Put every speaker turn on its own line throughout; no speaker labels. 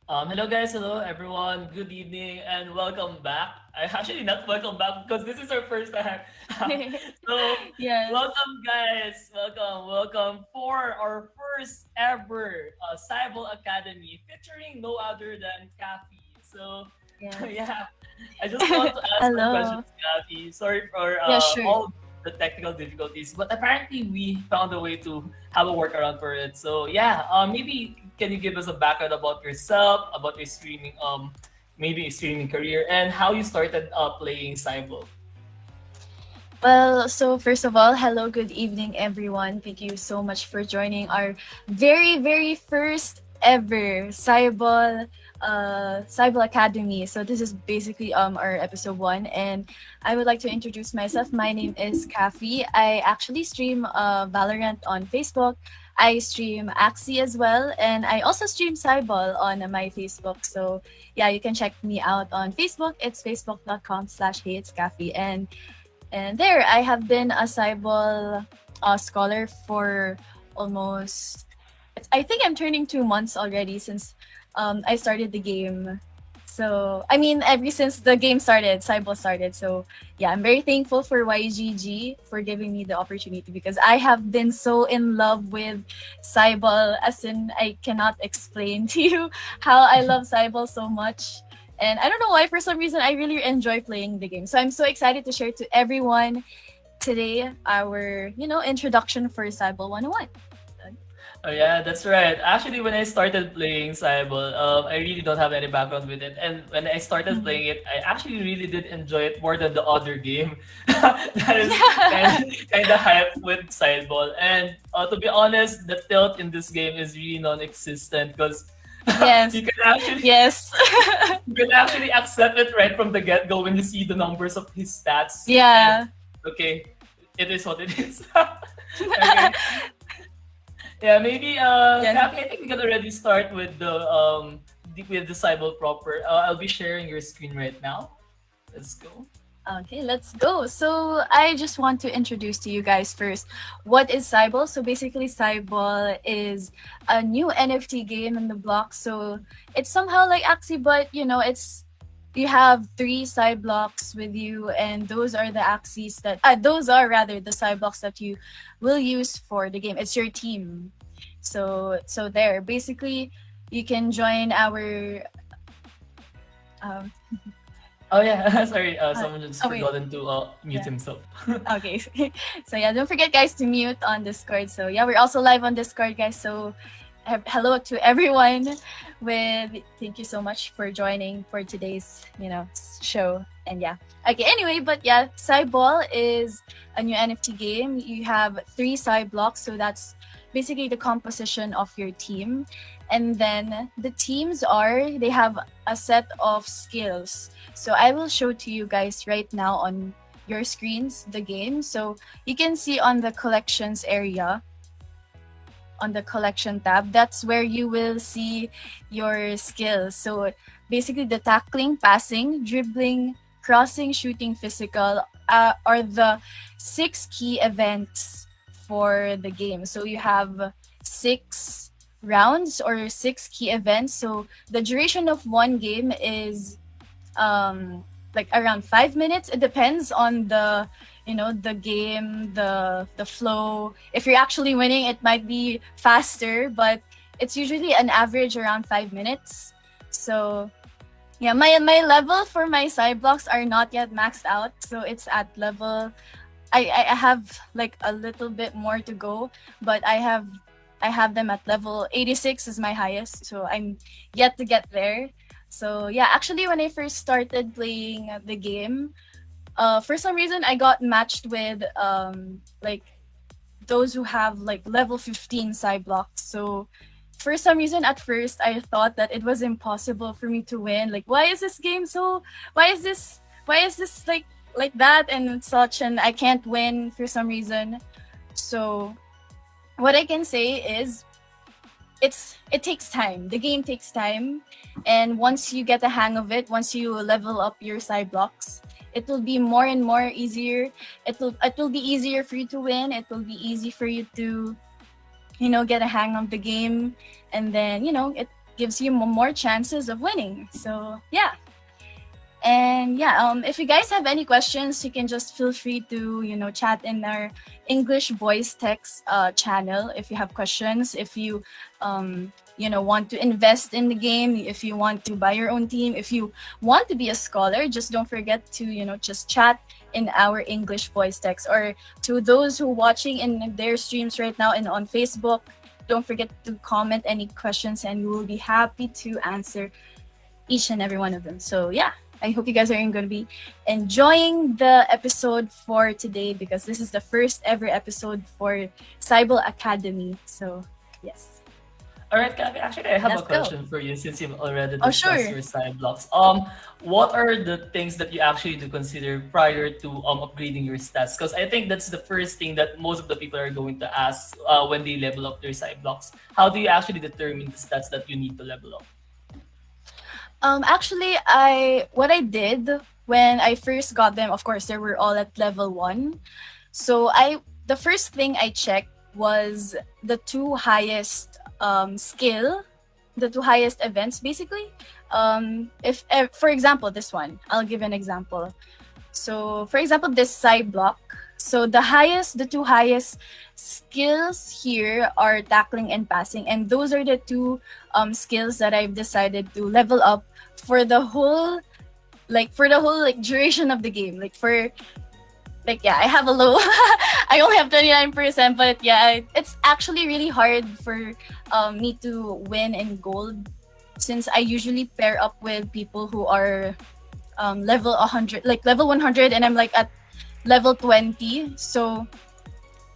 Hello guys, hello everyone. Good evening and welcome back. I actually not welcome back because this is our first time. So
Yes.
welcome guys, welcome for our first ever CYBALL Academy featuring no other than Kafi. So
Yes.
yeah, I just want to ask some questions,
Hello.
Kafi. Sorry for
Yeah, sure.
all the technical difficulties, but apparently we found a way to have a workaround for it. So yeah, maybe can you give us a background about yourself, about your streaming, maybe your streaming career, and how you started playing Cyber?
Well, so first of all, hello, good evening, everyone. Thank you so much for joining our very first ever Cyball Academy. So this is basically our episode one, and I would like to introduce myself. My name is Kafi. I actually stream Valorant on Facebook. I stream Axie as well, and I also stream Cyball on my Facebook. So yeah, you can check me out on Facebook. It's facebook.com/hey it's Kafi, and there, I have been a CYBALL scholar for almost, I think I'm turning 2 months already since I started the game. So, I mean, ever since the game started, CYBALL started. So, yeah, I'm very thankful for YGG for giving me the opportunity because I have been so in love with CYBALL, as in, I cannot explain to you how I love CYBALL so much. And I don't know why, for some reason, I really enjoy playing the game. So I'm so excited to share to everyone today our, introduction for Cyber 101.
Oh yeah, that's right. Actually, when I started playing Cyber, I really don't have any background with it, and when I started
Mhm.
playing it, I actually really did enjoy it more than the other game. That is
Yeah.
kind of hype with Sideball, and to be honest, the tilt in this game is really non-existent because
Yes.
you can actually
Yes.
you can actually accept it right from the get-go when you see the numbers of his stats, and
Yeah.
okay, it is what it is. Okay. Yeah, maybe
Yes.
Kathy, I think we can already start with the Cyball proper. I'll be sharing your screen right now. Let's go.
Okay, let's go. So I just want to introduce to you guys first what is Cyball. So basically, Cyball is a new NFT game in the block. So it's somehow like Axie, but it's you have three side blocks with you, and those are the axes that those are rather the side blocks that you will use for the game. It's your team. So there, basically, you can join our um.
Oh yeah, sorry.
Uh,
Someone just
oh wait,
forgotten to mute
yeah.
himself.
Okay. So yeah, don't forget guys to mute on Discord. So yeah, we're also live on Discord, guys. So hello to everyone. Thank you so much for joining for today's show. And yeah. Okay. Anyway, but yeah, Cyball is a new NFT game. You have three side blocks, so that's basically the composition of your team. And then the teams they have a set of skills. So I will show to you guys right now on your screens the game. So you can see on the collections area, on the collection tab, that's where you will see your skills. So basically, the tackling, passing, dribbling, crossing, shooting, physical are the six key events for the game. So you have six rounds or six key events. So the duration of one game is like around 5 minutes. It depends on the game, the flow. If you're actually winning, it might be faster, but it's usually an average around 5 minutes. So yeah, my level for my side blocks are not yet maxed out, so it's at level. I have like a little bit more to go, but I have them at level 86 is my highest, so I'm yet to get there. So yeah, actually when I first started playing the game, for some reason I got matched with like those who have like level 15 side blocks. So for some reason at first I thought that it was impossible for me to win. Like why is this game so why is this like that and such, and I can't win for some reason. So what I can say is it takes time. The game takes time, and once you get the hang of it, once you level up your side blocks, it will be more and more easier. It will be easier for you to win. It will be easy for you to get a hang of the game, and then gives you more chances of winning. So yeah. And yeah, if you guys have any questions, you can just feel free to, chat in our English voice text channel if you have questions. If you, want to invest in the game, if you want to buy your own team, if you want to be a scholar, just don't forget to, just chat in our English voice text. Or to those who watching in their streams right now and on Facebook, don't forget to comment any questions and we will be happy to answer each and every one of them. So yeah. I hope you guys are going to be enjoying the episode for today because this is the first ever episode for CYBALL Academy. So, yes.
All right, Kafi. Actually, I have
Let's
a question for you since you've already
Oh,
discussed
sure.
your side blocks. What are the things that you actually do consider prior to upgrading your stats? Because I think that's the first thing that most of the people are going to ask when they level up their side blocks. How do you actually determine the stats that you need to level up?
Actually, what I did when I first got them, of course, they were all at level 1. So the first thing I checked was the two highest skill, the two highest events, basically. If for example, this one, I'll give an example. So, for example, this side block. So the two highest skills here are tackling and passing, and those are the two skills that I've decided to level up for the whole duration of the game. I have a low. I only have 29%, but yeah, it's actually really hard for me to win in gold since I usually pair up with people who are level 100, like level 100, and I'm like at level 20. So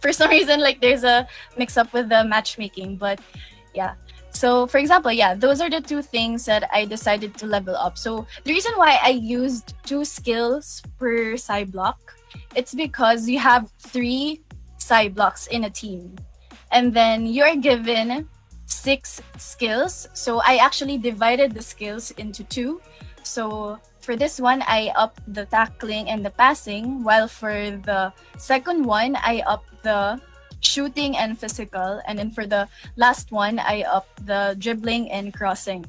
for some reason, like there's a mix up with the matchmaking, but yeah. So for example, yeah, those are the two things that I decided to level up. So the reason why I used 2 skills per side block, it's because you have 3 side blocks in a team, and then you're given 6 skills. So I actually divided the skills into 2. So for this one, I up the tackling and the passing, while for the second one, I up the shooting and physical, and then for the last one, I up the dribbling and crossing.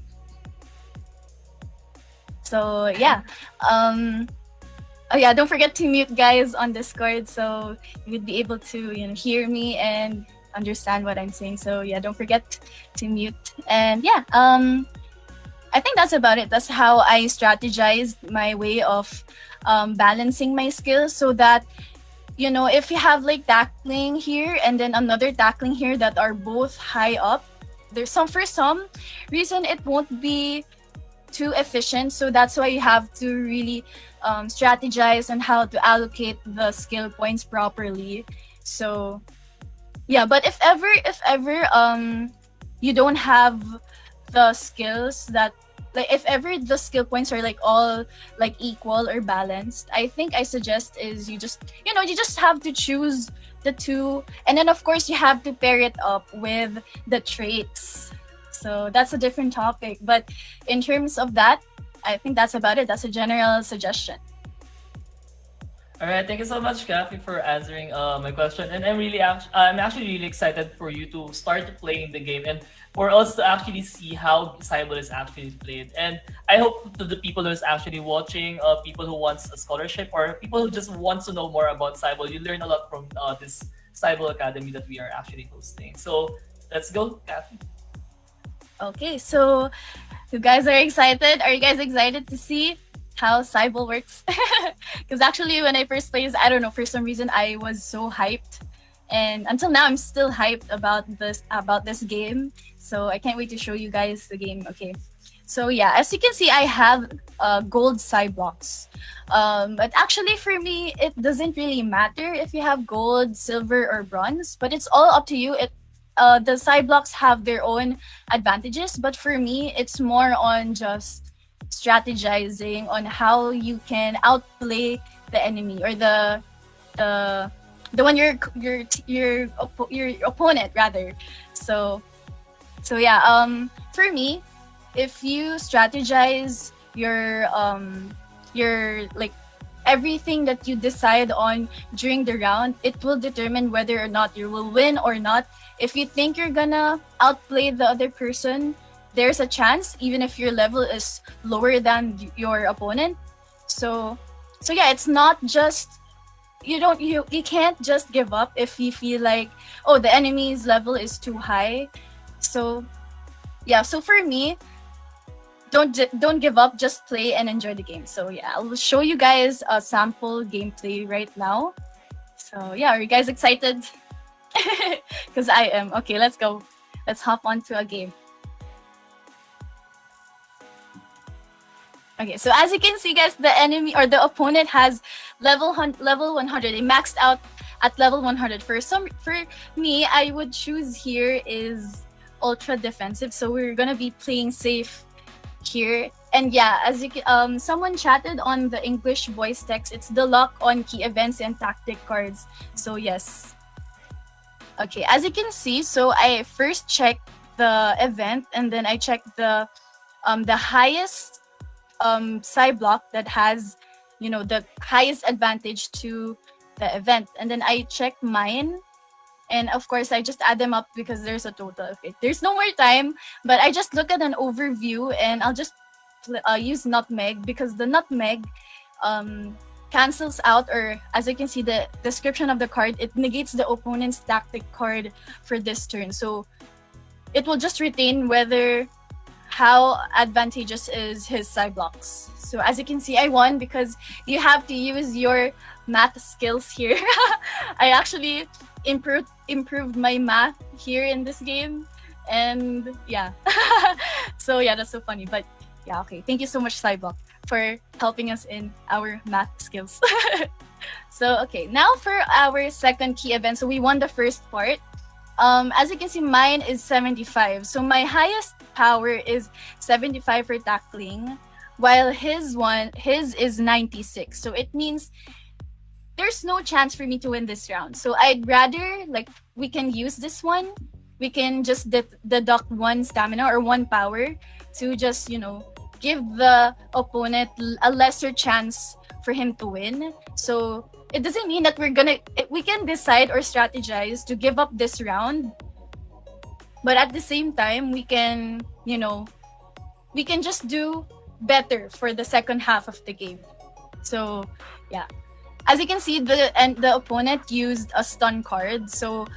So yeah. Oh yeah, don't forget to mute guys on Discord so you would be able to hear me and understand what I'm saying. So yeah, don't forget to mute. And yeah, I think that's about it. That's how I strategized my way of balancing my skills so that, if you have like tackling here and then another tackling here that are both high up, for some reason it won't be too efficient. So that's why you have to really strategize on how to allocate the skill points properly. So yeah, but if ever you don't have the skills that, like, if ever the skill points are like all like equal or balanced, I think I suggest is you just have to choose the 2, and then of course you have to pair it up with the traits. So that's a different topic, but in terms of that, I think that's about it. That's a general suggestion.
All right, thank you so much, Kafi, for answering my question. And I'm actually really excited for you to start playing the game and for us to actually see how CYBALL is actually played. And I hope to the people who's actually watching, people who wants a scholarship or people who just wants to know more about CYBALL, you learn a lot from this CYBALL Academy that we are actually hosting. So let's go, Kafi.
Okay, so you guys are excited? Are you guys excited to see how CYBALL works? Because actually, when I first played, I don't know, for some reason I was so hyped, and until now I'm still hyped about this game. So I can't wait to show you guys the game. Okay, so yeah, as you can see, I have gold side blocks. But actually, for me, it doesn't really matter if you have gold, silver, or bronze. But it's all up to you. The side blocks have their own advantages, but for me, it's more on just strategizing on how you can outplay the enemy or the one your opponent rather. So yeah, for me, if you strategize your like everything that you decide on during the round, it will determine whether or not you will win or not. If you think you're gonna outplay the other person, there's a chance even if your level is lower than your opponent. So yeah, it's not just you can't just give up if you feel like, oh, the enemy's level is too high. So yeah, so for me, don't give up, just play and enjoy the game. So yeah, I'll show you guys a sample gameplay right now. So yeah, are you guys excited? Because I am. Okay, let's go. Let's hop onto a game. Okay, so as you can see, guys, the enemy or the opponent has level 100. They maxed out at level 100. For me, I would choose here is ultra defensive. So we're gonna be playing safe here. And yeah, as you can, someone chatted on the English voice text. It's the lock on key events and tactic cards. So yes. Okay, as you can see, so I first checked the event and then I checked the highest side block that has, the highest advantage to the event, and then I check mine, and of course I just add them up because there's a total. Okay, there's no more time, but I just look at an overview and I'll just use nutmeg because the nutmeg cancels out, or as you can see the description of the card, it negates the opponent's tactic card for this turn, so it will just retain whether how advantageous is his side blocks. So as you can see, I won because you have to use your math skills here. I actually improved my math here in this game, and yeah. So yeah, that's so funny. But yeah, okay. Thank you so much, Cyball, for helping us in our math skills. So okay, now for our second key event. So we won the first part. As you can see, mine is 75. So my highest power is 75 for tackling, while his is 96. So it means there's no chance for me to win this round. So I'd rather, like, we can use this one. We can just deduct one stamina or one power to just, give the opponent a lesser chance for him to win. So it doesn't mean that we can decide or strategize to give up this round, but at the same time we can just do better for the second half of the game. So yeah, as you can see, the opponent used a stun card, so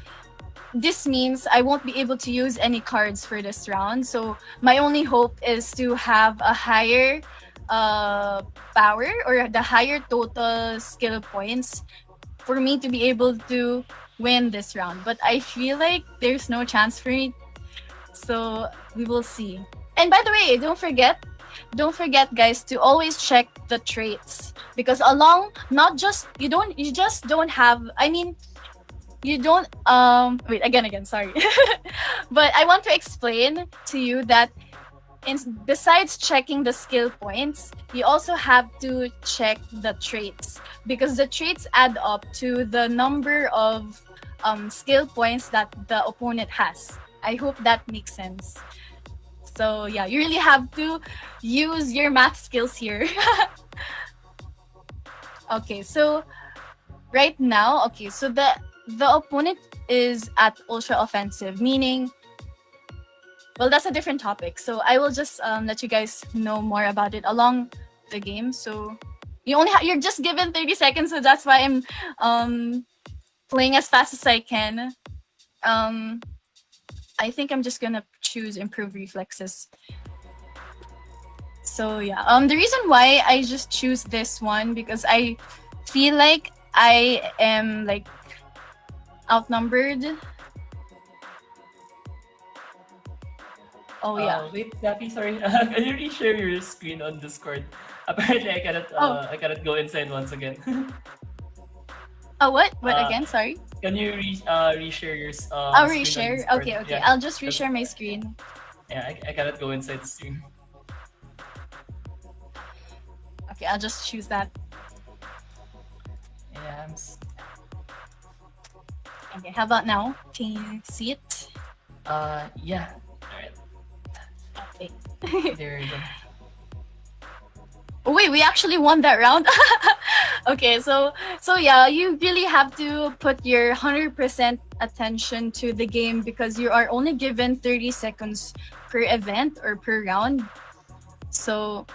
this means I won't be able to use any cards for this round. So my only hope is to have a higher power or the higher total skill points for me to be able to win this round. But I feel like there's no chance for me. So we will see. And by the way, don't forget guys to always check the traits, because not just you just don't have, I mean, you don't wait, again, sorry. But I want to explain to you that besides checking the skill points, you also have to check the traits, because the traits add up to the number of skill points that the opponent has. I hope that makes sense. So yeah, you really have to use your math skills here. Okay, so right now, so the opponent is at ultra offensive, meaning, well, that's a different topic. So I will just let you guys know more about it along the game. So you're just given 30 seconds, so that's why I'm playing as fast as I can. I think I'm just gonna choose improved reflexes. So yeah, the reason why I just choose this one, because I feel like I am like outnumbered. Oh yeah.
Wait, Kafi, sorry. Can you reshare your screen on Discord? Apparently, I cannot go inside once again.
Oh, what? What again? Sorry.
Can you reshare your
I'll reshare. Okay.
Yeah.
I'll just reshare my screen.
Yeah, I cannot go inside the stream.
Okay, I'll just choose that.
Yeah.
Okay, how about now? Can you see it?
Yeah. All right.
Okay.
There you go.
Oh, wait, we actually won that round. Okay, so yeah, you really have to put your 100% attention to the game because you are only given 30 seconds per event or per round. So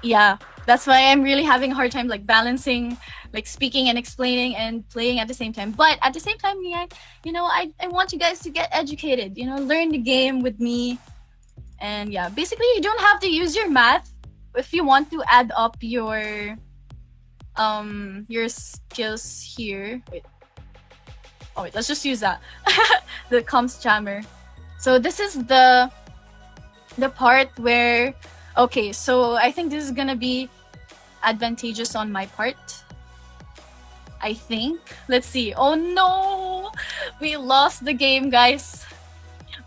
yeah, that's why I'm really having a hard time like balancing like speaking and explaining and playing at the same time. But at the same time, yeah, I want you guys to get educated, learn the game with me. And yeah, basically you don't have to use your math if you want to add up your skills here. Wait. Oh wait, let's just use that. The comms jammer. So this is the part where, okay, so I think this is gonna be advantageous on my part. I think. Let's see. Oh no! We lost the game, guys.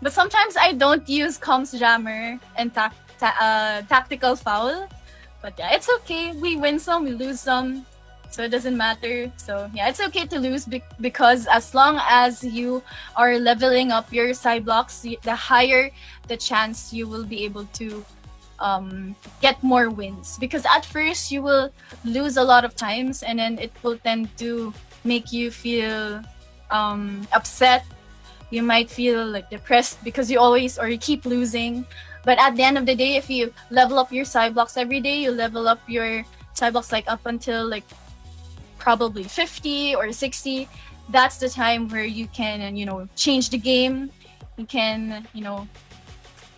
But sometimes I don't use comms jammer and tactical foul. But yeah, it's okay. We win some, we lose some. So it doesn't matter. So yeah, it's okay to lose because as long as you are leveling up your side blocks, the higher the chance you will be able to get more wins. Because at first you will lose a lot of times and then it will tend to make you feel upset. You might feel like depressed because you keep losing. But at the end of the day, if you level up your side blocks every day, you level up your side blocks like up until like probably 50 or 60. That's the time where you can, change the game. You can,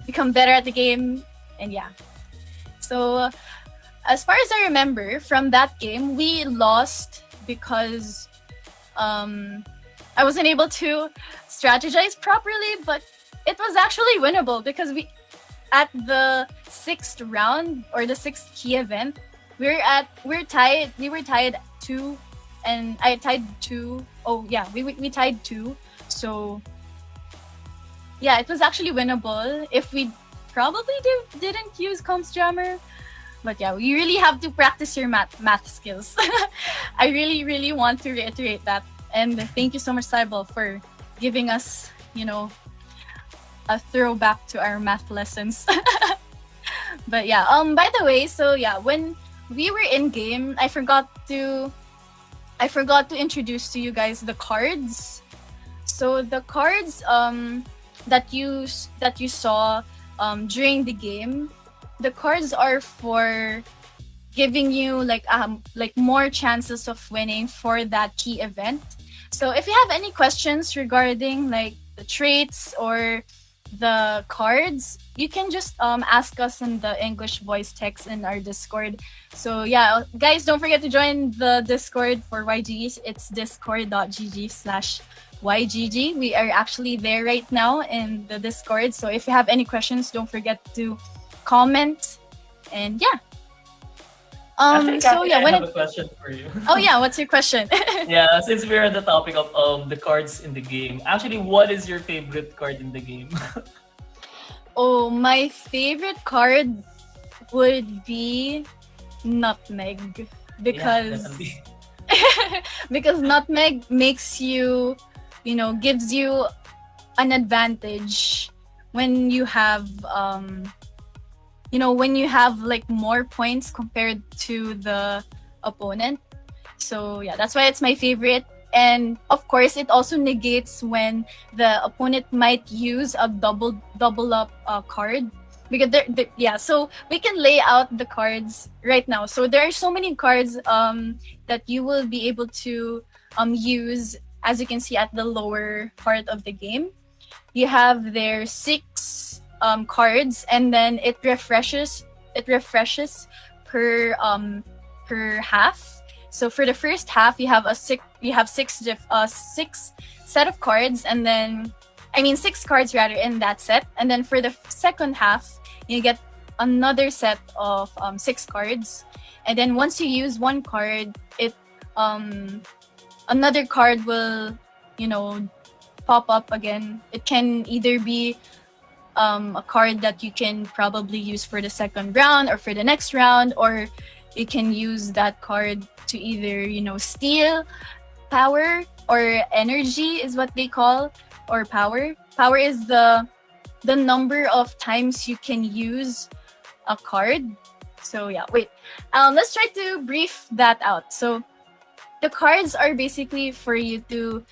become better at the game. And yeah. So as far as I remember from that game, we lost because I wasn't able to strategize properly, but it was actually winnable because at the 6th round or the 6th key event, we were tied 2 and I tied 2. Oh yeah, we tied 2. So yeah, it was actually winnable if we probably didn't use comms jammer. But yeah, you really have to practice your math skills. I really want to reiterate that. And thank you so much, CYBALL, for giving us, a throwback to our math lessons. But yeah, by the way, so yeah, when we were in game, I forgot to introduce to you guys the cards. So the cards that you saw during the game, the cards are for giving you like more chances of winning for that key event. So if you have any questions regarding like the traits or the cards, you can just ask us in the English voice text in our Discord. So yeah, guys, don't forget to join the Discord for YGG. It's discord.gg/YGG. We are actually there right now in the Discord. So if you have any questions, don't forget to comment. And yeah.
Actually,
So
Kafi,
yeah,
I have a question for you.
Oh yeah, what's your question?
Yeah, since we're on the topic of the cards in the game, actually, what is your favorite card in the game?
Oh, my favorite card would be Nutmeg because because Nutmeg makes you, gives you an advantage when you have when you have like more points compared to the opponent. So yeah, that's why it's my favorite. And of course, it also negates when the opponent might use a double up card, because so we can lay out the cards right now. So there are so many cards that you will be able to use, as you can see at the lower part of the game. You have their 6 cards, and then it refreshes per half. So for the first half, you have six set of cards, and then 6 cards rather in that set. And then for the second half, you get another set of 6 cards. And then once you use one card, it another card will pop up again. It can either be a card that you can probably use for the second round or for the next round, or you can use that card to either steal power or energy is what they call, or power. Power is the number of times you can use a card. So yeah, wait. Let's try to brief that out. So the cards are basically for you to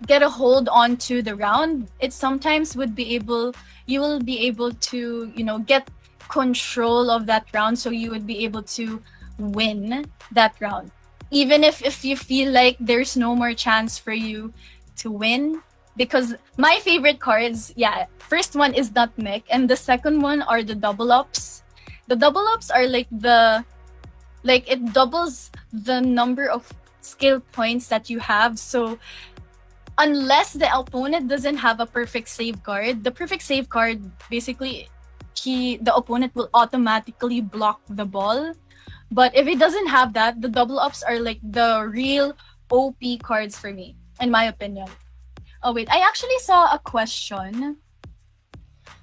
get a hold onto the round. It sometimes would be able you will be able to, get control of that round, so you would be able to win that round. Even if you feel like there's no more chance for you to win. Because my favorite cards, yeah, first one is Nutmeg, and the second one are the double ups. The double ups are like it doubles the number of skill points that you have. So unless the opponent doesn't have a perfect safeguard, the perfect safeguard basically the opponent will automatically block the ball. But if it doesn't have that, the double ups are like the real OP cards for me, in my opinion. Oh wait, I actually saw a question.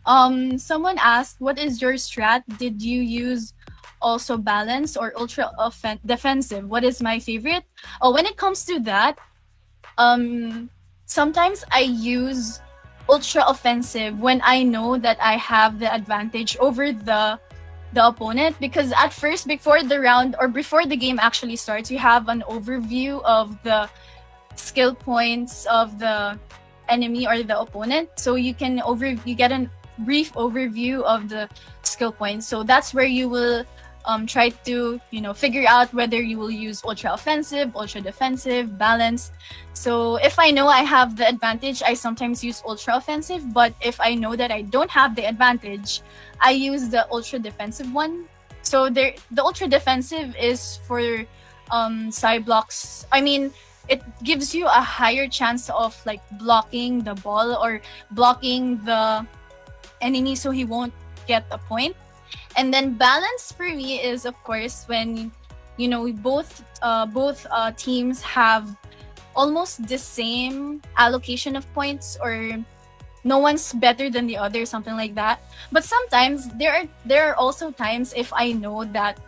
Someone asked, "What is your strat? Did you use also balance or ultra defensive? What is my favorite?" Oh, when it comes to that, sometimes I use ultra offensive when I know that I have the advantage over the opponent, because at first, before the round or before the game actually starts, you have an overview of the skill points of the enemy or the opponent, so you get a brief overview of the skill points. So that's where you will try to figure out whether you will use ultra offensive, ultra defensive, balanced. So if I know I have the advantage, I sometimes use ultra offensive, but if I know that I don't have the advantage, I use the ultra defensive one. So the ultra defensive is for blocks. I mean, it gives you a higher chance of like blocking the ball or blocking the enemy so he won't get a point. And then balance for me is, of course, when both teams have almost the same allocation of points, or no one's better than the other, something like that. But sometimes there are also times if I know that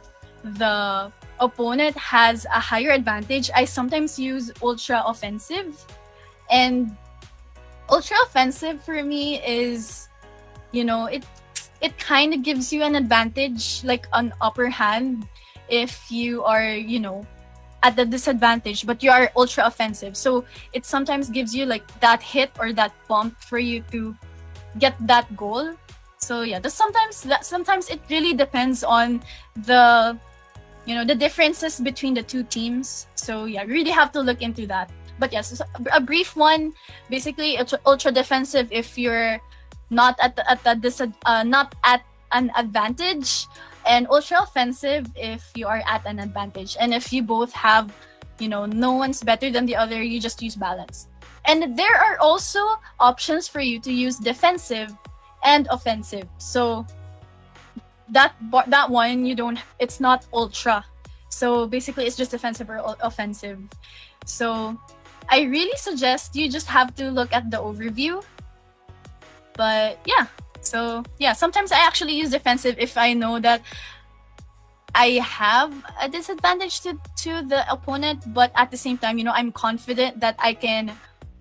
the opponent has a higher advantage, I sometimes use ultra offensive. And ultra offensive for me is, it kind of gives you an advantage, like an upper hand, if you are, at the disadvantage, but you are ultra offensive. So it sometimes gives you like that hit or that bump for you to get that goal. So yeah, sometimes it really depends on the the differences between the two teams. So yeah, really have to look into that. But yes, so a brief one, basically ultra defensive if you're not at not at an advantage, and ultra offensive if you are at an advantage. And if you both have, no one's better than the other, you just use balance. And there are also options for you to use defensive and offensive. So that one it's not ultra. So basically it's just defensive or offensive. So I really suggest you just have to look at the overview. But yeah, so yeah, sometimes I actually use defensive if I know that I have a disadvantage to the opponent, but at the same time, I'm confident that I can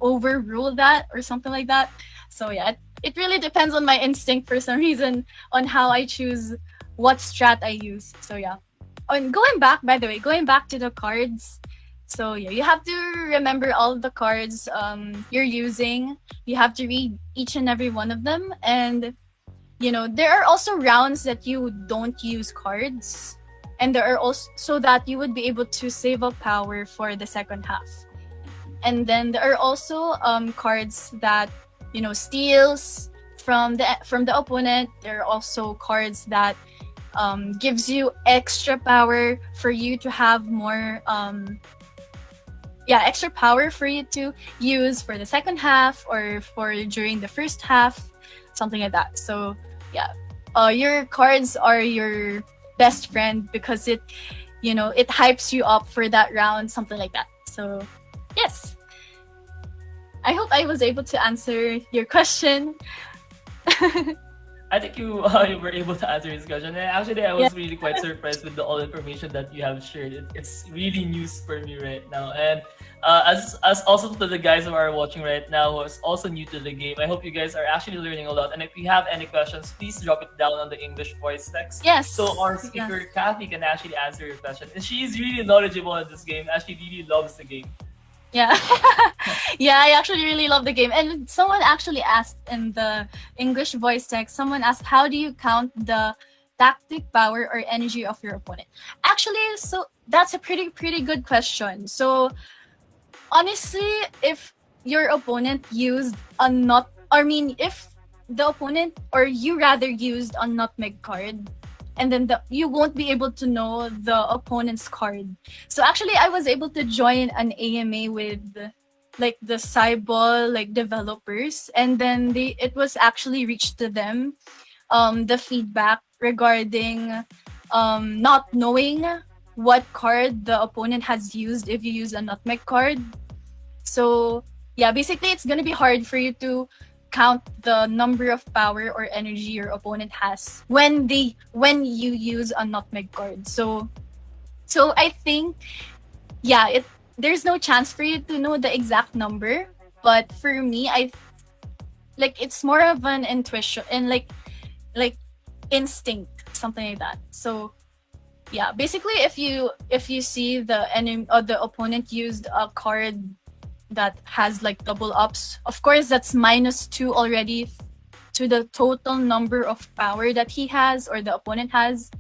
overrule that or something like that. So yeah, it really depends on my instinct for some reason on how I choose what strat I use. So yeah. And going back to the cards. So yeah, you have to remember all the cards you're using. You have to read each and every one of them. And there are also rounds that you don't use cards. And there are also so that you would be able to save up power for the second half. And then there are also cards that steals from the opponent. There are also cards that gives you extra power for you to have more extra power for you to use for the second half or for during the first half, something like that. So yeah, your cards are your best friend because it hypes you up for that round, something like that. So yes, I hope I was able to answer your question.
I think you you were able to answer this question. And actually, I
Yeah.
was really quite surprised with the all information that you have shared. It's really news for me right now. And as also to the guys who are watching right now who is also new to the game, I hope you guys are actually learning a lot. And if you have any questions, please drop it down on the English voice text. So
Yes.
our
Yes.
speaker Kafi can actually answer your question. And she is really knowledgeable in this game. And she really loves the game.
Yeah. Yeah, I actually really love the game. And someone actually asked in the English voice text, someone asked, how do you count the tactic power or energy of your opponent? Actually, so that's a pretty good question. So honestly, if your opponent used a not, I mean, if the opponent or you rather used a nutmeg card, and then you won't be able to know the opponent's card. So actually, I was able to join an AMA with like the CYBALL like developers, and then it was actually reached to them the feedback regarding not knowing what card the opponent has used if you use a nutmeg card. So yeah, basically it's gonna be hard for you to count the number of power or energy your opponent has when you use a nutmeg card. So I think yeah, there's no chance for you to know the exact number. But for me, like it's more of an intuition and like instinct, something like that. So yeah, basically if you see the enemy or the opponent used a card that has like double ups, of course that's -2 already to the total number of power that he has or the opponent has.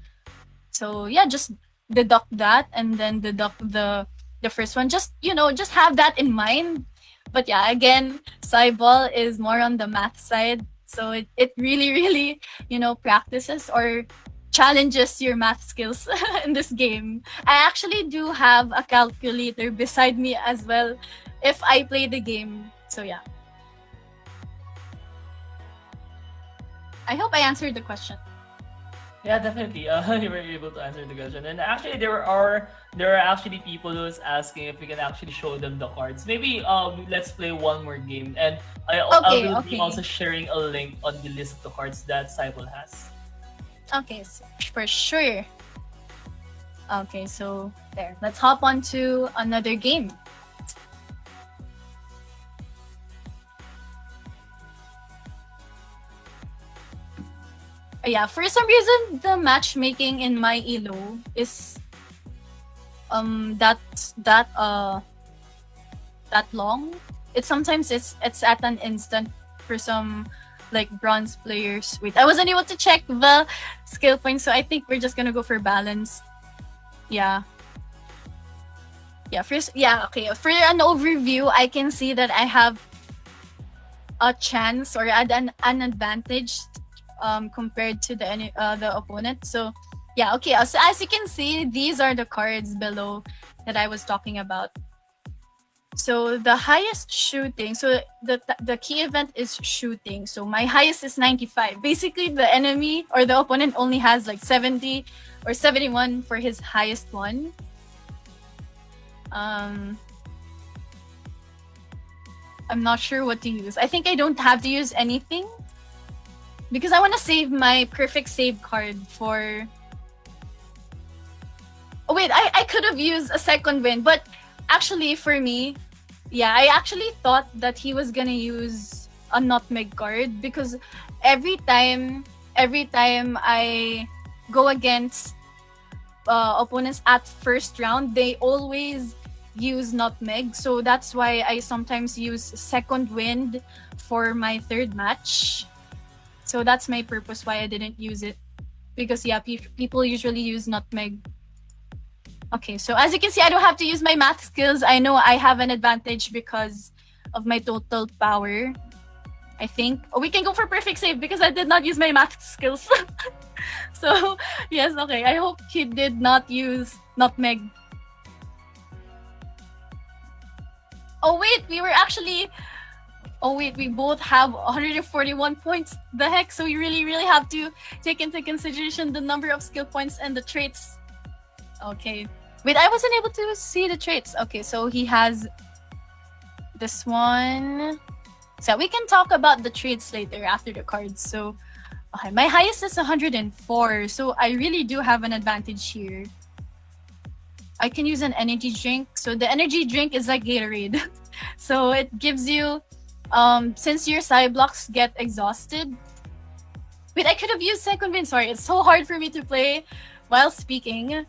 So yeah, just deduct that and then deduct the first one. Just just have that in mind. But yeah, again, Cyball is more on the math side, so it really practices or challenges your math skills in this game. I actually do have a calculator beside me as well if I play the game. So yeah. I hope I answered the question.
Yeah, definitely. You were able to answer the question. And actually, there are actually people who's asking if we can actually show them the cards. Maybe let's play one more game, and I
Okay,
will be
okay.
also sharing a link on the list of the cards that Cyball has.
Okay, so for sure. Okay, so there. Let's hop on to another game. Yeah, for some reason the matchmaking in my elo is that that uh that long. It's at an instant for some like bronze players. Wait, I wasn't able to check the skill points, so I think we're just gonna go for balance. Yeah. Yeah, first okay. For an overview, I can see that I have a chance or an advantage compared to the opponent. So yeah, okay. So as you can see, these are the cards below that I was talking about. So the highest shooting, so the key event is shooting. So my highest is 95. Basically, the enemy or the opponent only has like 70 or 71 for his highest one. I'm not sure what to use. I think I don't have to use anything because I want to save my perfect save card for... Oh wait, I could have used a second wind, but actually for me, yeah, I actually thought that he was gonna use a nutmeg card because every time I go against opponents at first round, they always use nutmeg. So that's why I sometimes use second wind for my third match. So that's my purpose why I didn't use it. Because yeah, people usually use nutmeg. Okay, so as you can see, I don't have to use my math skills. I know I have an advantage because of my total power. I think. Oh, we can go for perfect save because I did not use my math skills. So, yes, okay. I hope he did not use nutmeg. Oh, wait, we were actually... Oh, wait, we both have 141 points. The heck? So we really have to take into consideration the number of skill points and the traits. Okay. Wait, I wasn't able to see the traits. Okay, so he has this one. So we can talk about the traits later after the cards. So Okay, my highest is 104, so I really do have an advantage here. I can use an energy drink. So the energy drink is like Gatorade. So it gives you, since your side blocks get exhausted. Wait, I could have used second wind. Sorry, it's so hard for me to play while speaking.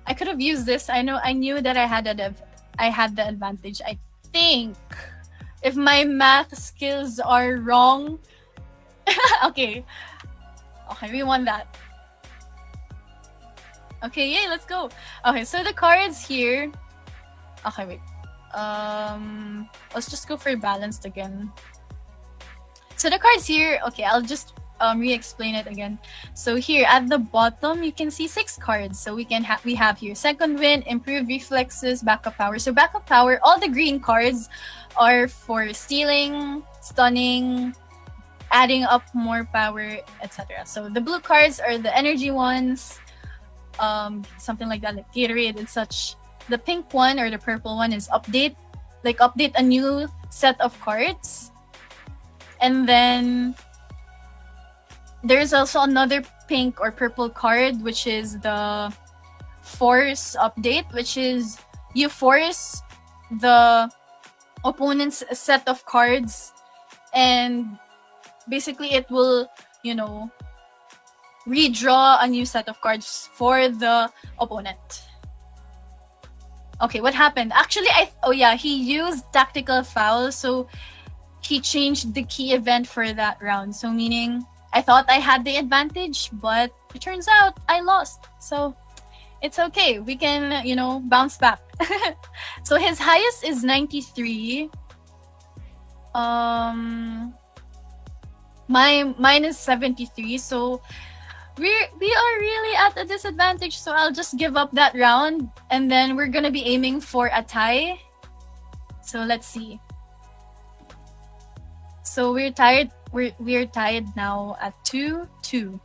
I could have used this. I knew that I had the advantage. I think if my math skills are wrong. Okay, we won that. Okay, yay, let's go. Okay, so the cards here. Okay, wait. Let's just go for balanced again. So the cards here, okay, I'll just re-explain it again. So here at the bottom, you can see 6 cards. So we have here second wind, improved reflexes, backup power. So backup power, all the green cards are for stealing, stunning, adding up more power, etc. So the blue cards are the energy ones, something like that, like Gatorade and such. The pink one or the purple one is update a new set of cards. And then there's also another pink or purple card, which is the force update, which is you force the opponent's set of cards, and basically it will, redraw a new set of cards for the opponent. Okay, what happened? Actually, he used tactical foul, so he changed the key event for that round. So meaning, I thought I had the advantage, but it turns out I lost. So it's okay. We can, bounce back. So his highest is 93. Mine is 73. So we are really at a disadvantage. So I'll just give up that round, and then we're gonna be aiming for a tie. So let's see. So we're tied. We're tied now at 2-2.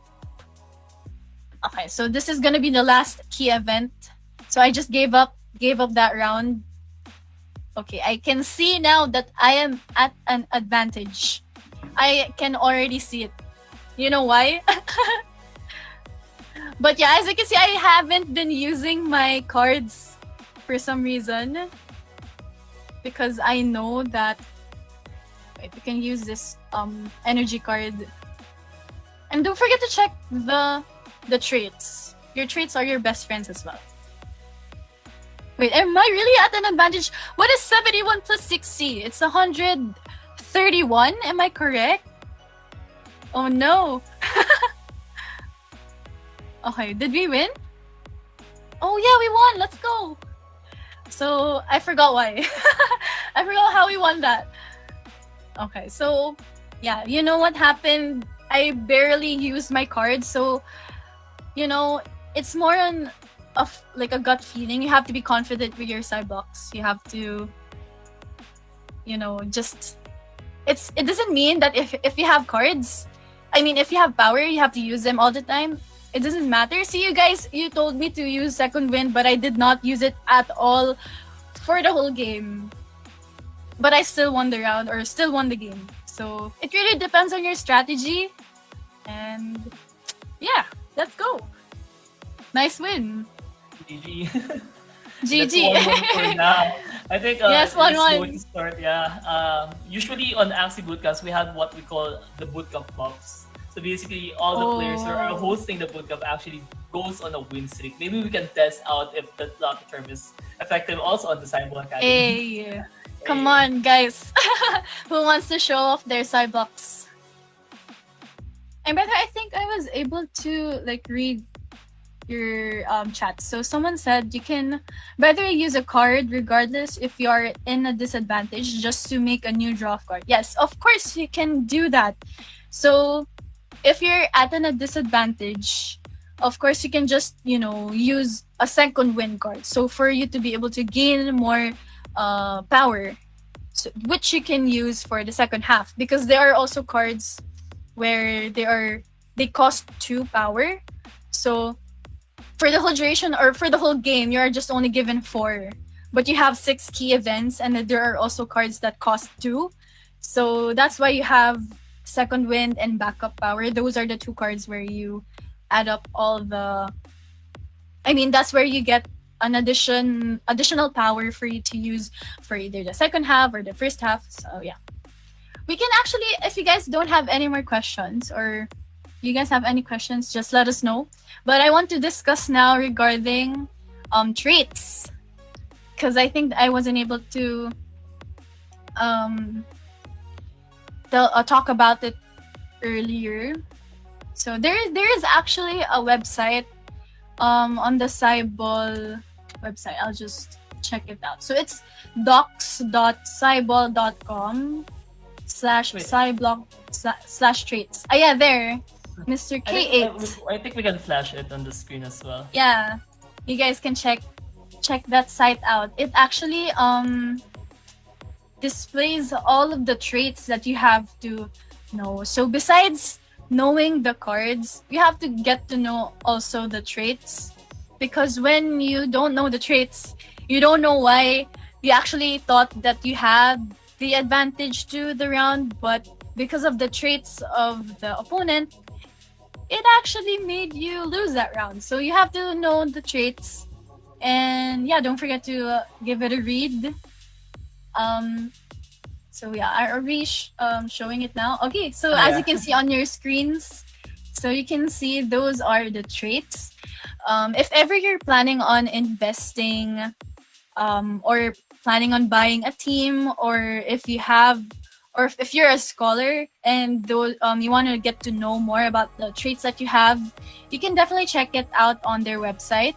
Okay, so this is gonna be the last key event. So I just gave up that round. Okay, I can see now that I am at an advantage. I can already see it. You know why? But yeah, as you can see, I haven't been using my cards for some reason, because I know that we can use this energy card. And don't forget to check the traits. Your traits are your best friends as well. Wait, am I really at an advantage? What is 71 plus 60? It's 131. Am I correct? Oh no. Okay, did we win? Oh yeah, we won. Let's go. So I forgot why. I forgot how we won that. Okay, so yeah, you know what happened? I barely used my cards, so it's more on like a gut feeling. You have to be confident with your side box. You have to, just it doesn't mean that if you have cards, if you have power, you have to use them all the time. It doesn't matter. See, you guys, you told me to use second wind, but I did not use it at all for the whole game. But I still won the round, or still won the game. So it really depends on your strategy. And yeah, let's go. Nice win.
GG.
GG.
That's 1-1 for now. I think
yes, 1-1.
going to start. Yeah. Usually on Axie Bootcamps, we have what we call the bootcamp buffs. So basically, all the players who are hosting the bootcamp actually goes on a win streak. Maybe we can test out if that lucky term is effective also on the CYBALL Academy.
Hey, come on, guys. Who wants to show off their side blocks? And by the way, I think I was able to read your chat. So someone said you can, by the way, use a card regardless if you are in a disadvantage, just to make a new draw card. Yes, of course you can do that. So if you're at a disadvantage, of course you can just use a second win card. So for you to be able to gain more power, which you can use for the second half, because there are also cards where they cost 2 power. So for the whole duration or for the whole game, you are just only given 4, but you have 6 key events, and then there are also cards that cost 2. So that's why you have Second Wind, and Backup Power. Those are the two cards where you add up all the. I mean, that's where you get an additional power for you to use for either the second half or the first half. So yeah, we can actually, if you guys don't have any more questions or you guys have any questions, just let us know. But I want to discuss now regarding traits, because I think I wasn't able to um talk about it earlier. So there is actually a website on the CYBALL website. I'll just check it out. So it's docs.cyball.com slash
Wait.
cyblock slash traits. Ah, yeah, there. Mr. K8.
I think we can flash it on the screen as well.
Yeah. You guys can check that site out. It actually displays all of the traits that you have to know. So besides knowing the cards, you have to get to know also the traits, because when you don't know the traits, you don't know why you actually thought that you had the advantage to the round, but because of the traits of the opponent, it actually made you lose that round. So you have to know the traits, and yeah, don't forget to give it a read. So yeah, are we showing it now? Okay, so as you can see on your screens, so you can see those are the traits. If ever you're planning on investing, or planning on buying a team, or if you have, or if you're a scholar and those, you want to get to know more about the traits that you have, you can definitely check it out on their website.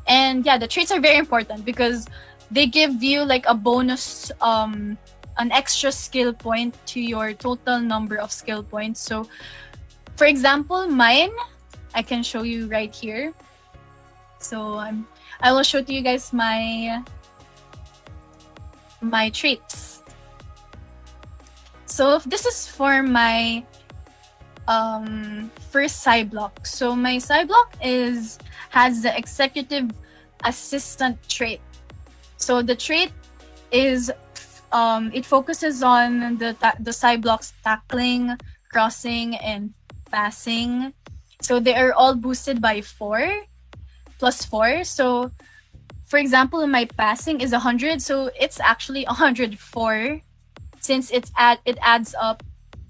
And yeah, the traits are very important because they give you like a bonus, an extra skill point to your total number of skill points. So for example, mine, I can show you right here. So I will show to you guys my traits. So this is for my first Cyblock. So my Cyblock has the executive assistant trait. So the trait is it focuses on the Cyblock's tackling, crossing, and passing. So they are all boosted by 4 plus 4. So for example, my passing is 100, so it's actually 104 since it adds up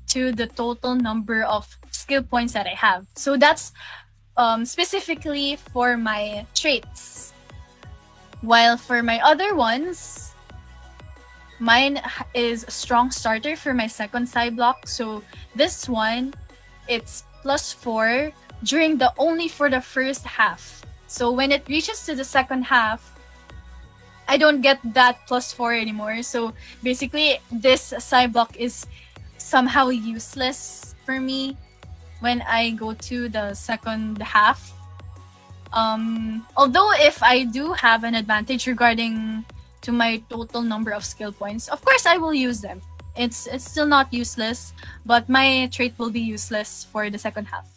to the total number of skill points that I have. So that's specifically for my traits. While for my other ones, mine is strong starter for my second Cyblock. So this one, it's plus 4 only for the first half. So when it reaches to the second half, I don't get that plus 4 anymore. So basically, this Cyblock is somehow useless for me when I go to the second half. Although if I do have an advantage regarding to my total number of skill points, of course I will use them. It's still not useless, but my trait will be useless for the second half.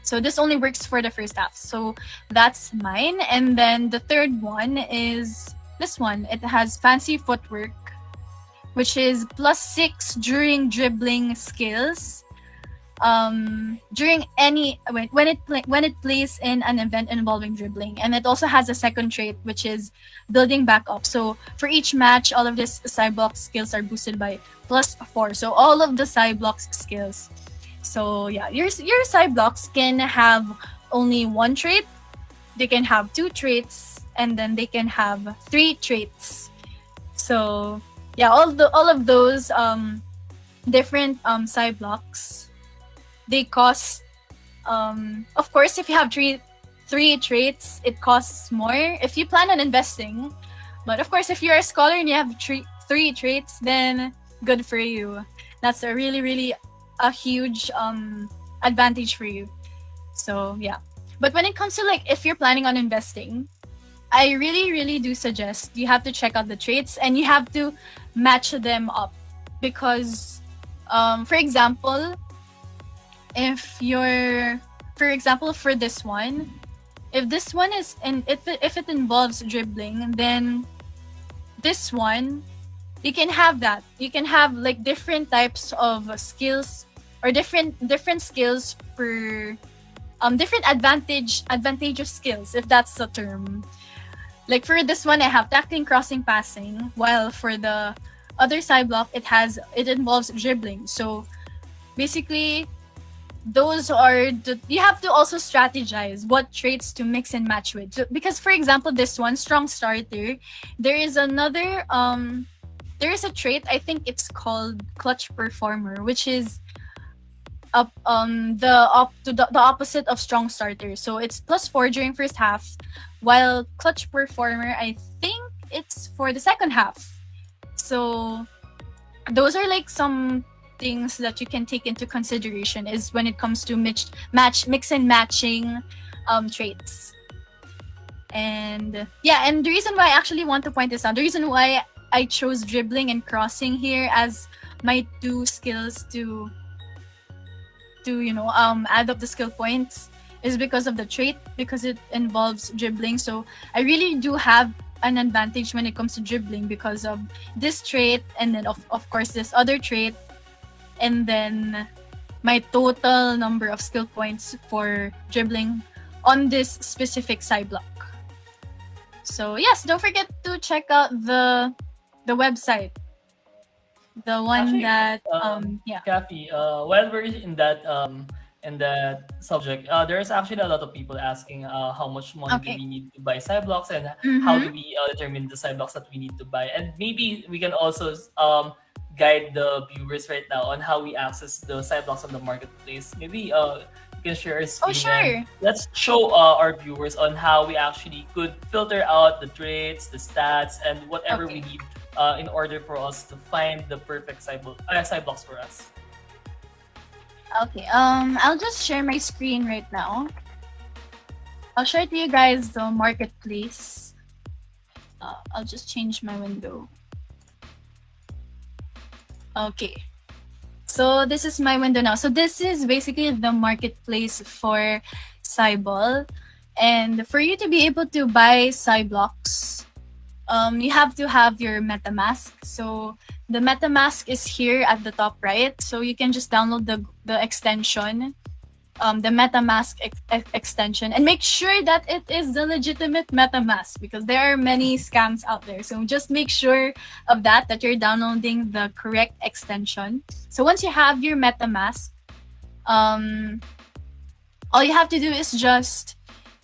So this only works for the first half. So that's mine. And then the third one is this one. It has fancy footwork, which is plus 6 during dribbling skills. During any when it plays in an event involving dribbling, and it also has a second trait which is building back up. So for each match, all of these Cyblock skills are boosted by plus 4. So all of the Cyblock skills. So yeah, your Cyblocks can have only one trait, they can have 2 traits, and then they can have 3 traits. So yeah, all of those different Cyblocks, they cost, of course, if you have three traits, it costs more if you plan on investing. But of course, if you're a scholar and you have three traits, then good for you. That's a really a huge advantage for you. So yeah. But when it comes to like if you're planning on investing, I really do suggest you have to check out the traits and you have to match them up, because for example, for this one, if this one is, and if it involves dribbling, then this one, you can have that. You can have like different types of skills or different skills per different advantageous skills, if that's the term. Like for this one, I have tackling, crossing, passing, while for the other side block, it involves dribbling. So basically, those are you have to also strategize what traits to mix and match with. So, because for example, this one, strong starter, there is another there is a trait, I think it's called clutch performer, which is the opposite of strong starter. So it's +4 during first half, while clutch performer, I think it's for the second half. So those are like some things that you can take into consideration is when it comes to mix and matching traits. And yeah, and the reason why I actually want to point this out, the reason why I chose dribbling and crossing here as my two skills to add up the skill points is because of the trait, because it involves dribbling. So I really do have an advantage when it comes to dribbling because of this trait, and then of course this other trait, and then my total number of skill points for dribbling on this specific side block. So yes, don't forget to check out the website, the one
Actually,
that yeah.
Kafi, while we're in that subject, there's actually a lot of people asking how much money do
Okay.
we need to buy side blocks, and how do
Mm-hmm.
we determine the side blocks that we need to buy, and maybe we can also guide the viewers right now on how we access the side blocks on the marketplace. Maybe you can share a
Oh
screen and
sure.
let's show our viewers on how we actually could filter out the traits, the stats, and whatever we
Okay.
need in order for us to find the perfect side blocks for us.
Okay. I'll just share my screen right now. I'll share to you guys the marketplace. I'll just change my window. Okay. So this is my window now. So this is basically the marketplace for CYBALL. And for you to be able to buy blocks, you have to have your MetaMask. So the MetaMask is here at the top right. So you can just download the extension, the MetaMask extension, and make sure that it is the legitimate MetaMask, because there are many scams out there. So just make sure of that you're downloading the correct extension. So once you have your MetaMask, all you have to do is just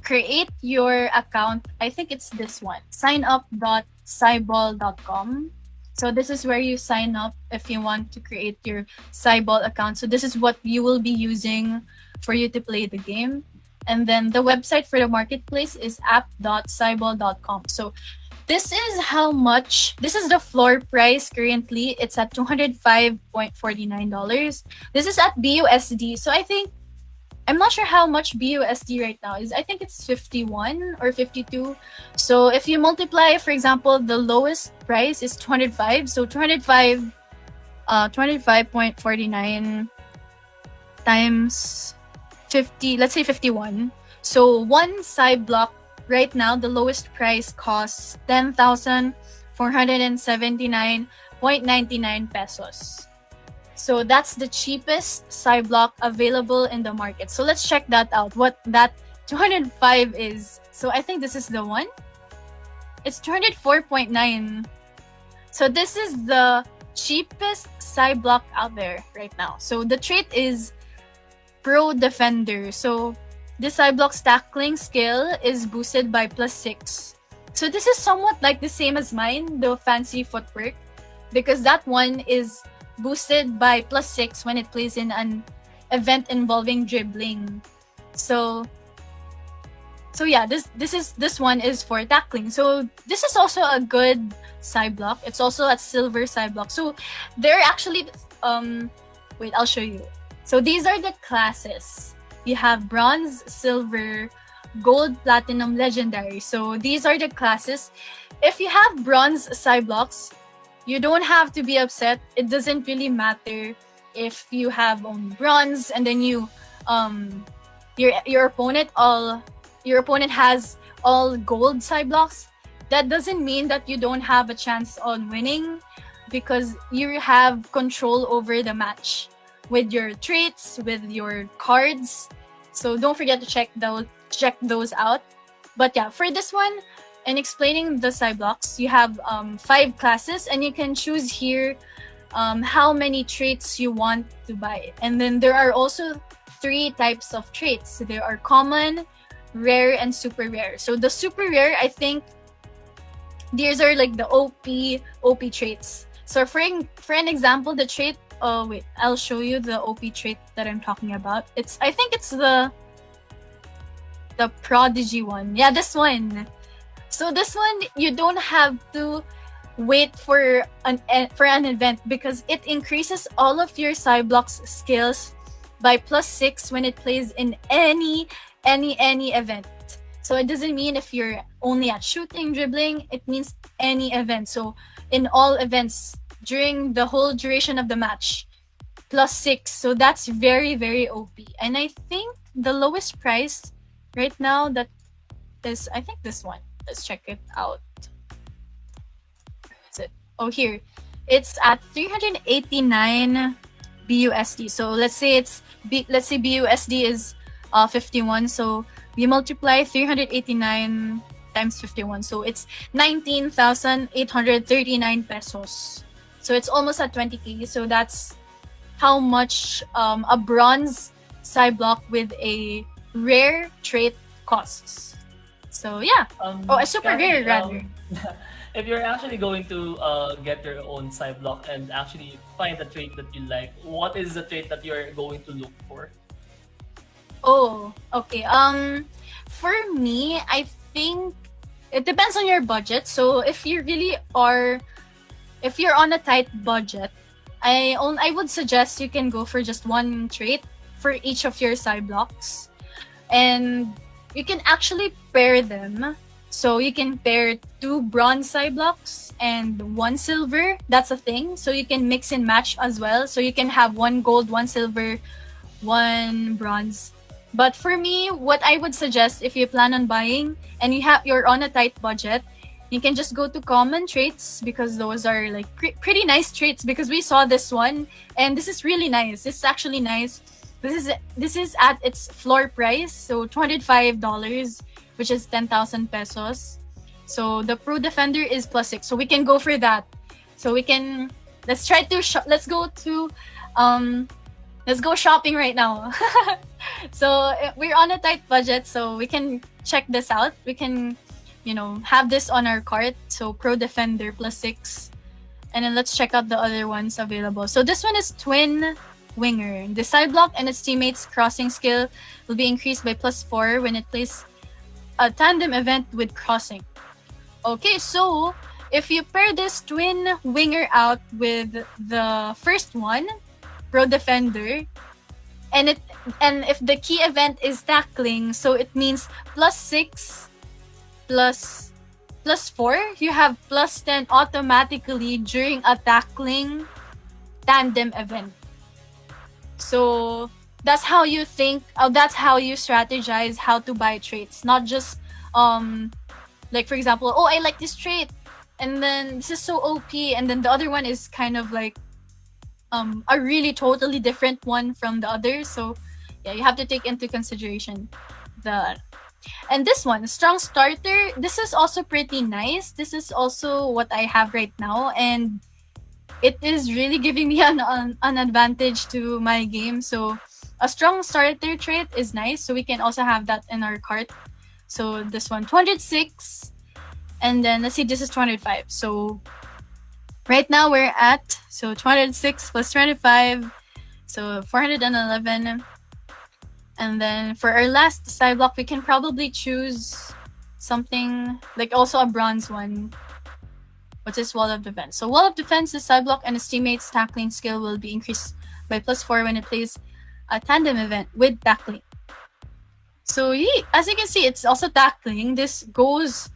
create your account. I think it's this one, signup.cyball.com. So this is where you sign up if you want to create your CYBALL account. So this is what you will be using for you to play the game. And then the website for the marketplace is app.cyball.com. So this is the floor price currently. It's at $205.49. This is at BUSD. So I'm not sure how much BUSD right now is. I think it's 51 or 52. So if you multiply, for example, the lowest price is 205. So 205.49 times 50, let's say 51. So one side block right now, the lowest price costs 10,479.99 pesos. So that's the cheapest side block available in the market. So let's check that out, what that 205 is. So I think this is the one. It's 204.9. So this is the cheapest side block out there right now. So the trait is Pro Defender. So this side block's tackling skill is boosted by +6. So this is somewhat like the same as mine, the fancy footwork, because that one is boosted by +6 when it plays in an event involving dribbling. So yeah, this one is for tackling. So this is also a good side block. It's also a silver side block. So they're actually wait, I'll show you. So these are the classes. You have bronze, silver, gold, platinum, legendary. So these are the classes. If you have bronze side blocks, you don't have to be upset. It doesn't really matter if you have only bronze and then your opponent has all gold side blocks. That doesn't mean that you don't have a chance on winning, because you have control over the match. with your traits, with your cards. So don't forget to check those out. But yeah, for this one, in explaining the Cyblocks, you have 5 classes, and you can choose here how many traits you want to buy. And then there are also 3 types of traits. So there are common, rare, and super rare. So the super rare, I think these are like the OP traits. So for an example, the trait, oh wait, I'll show you the OP trait that I'm talking about. I think it's the prodigy one. Yeah, this one. So this one, you don't have to wait for an event, because it increases all of your Cyblocks skills by +6 when it plays in any event. So it doesn't mean if you're only at shooting, dribbling, it means any event. So in all events during the whole duration of the match, +6. So that's very, very OP. And I think the lowest price right now that is, I think this one. Let's check it out. Where is it? Oh, here. It's at 389 BUSD. So let's say BUSD is 51. So we multiply 389 times 51. So it's 19,839 pesos. So it's almost at 20k. So that's how much a bronze Cyblock with a rare trait costs. So yeah. A super
Kathy,
rare rather.
If you're actually going to get your own Cyblock and actually find the trait that you like, what is the trait that you're going to look for?
Oh, okay. For me, I think it depends on your budget. So if you're on a tight budget, I would suggest you can go for just one trait for each of your Cyblocks, and you can actually pair them. So you can pair 2 bronze Cyblocks and 1 silver. That's a thing. So you can mix and match as well. So you can have 1 gold, 1 silver, 1 bronze. But for me, what I would suggest if you plan on buying and you're on a tight budget, you can just go to common traits, because those are like pretty nice traits, because we saw this one and this is really nice. This is actually nice. This is at its floor price, so $205, which is 10,000 pesos. So the Pro Defender is +6, so we can go for that. So let's go shopping right now. So we're on a tight budget, so we can check this out. We can, have this on our cart. So Pro Defender +6, and then let's check out the other ones available. So this one is Twin Winger. The Cyblock and its teammates' crossing skill will be increased by +4 when it plays a tandem event with crossing. Okay, so if you pair this Twin Winger out with the first one, Pro Defender, and if the key event is tackling, so it means +6 +4, you have +10 automatically during a tackling tandem event. So that's how you that's how you strategize how to buy traits, not just like for example, oh, I like this trait and then this is so OP, and then the other one is kind of like a really totally different one from the others. So yeah, you have to take into consideration that. And this one, strong starter, this is also pretty nice. This is also what I have right now, and it is really giving me an advantage to my game. So a strong starter trait is nice, so we can also have that in our cart. So this one, 206, and then let's see, this is 205. So right now we're at 206 plus 25, so 411. And then for our last Cyblock, we can probably choose something like also a bronze one, which is Wall of Defense. So Wall of Defense is Cyblock and its teammates' tackling skill will be increased by +4 when it plays a tandem event with tackling. So as you can see, it's also tackling. This goes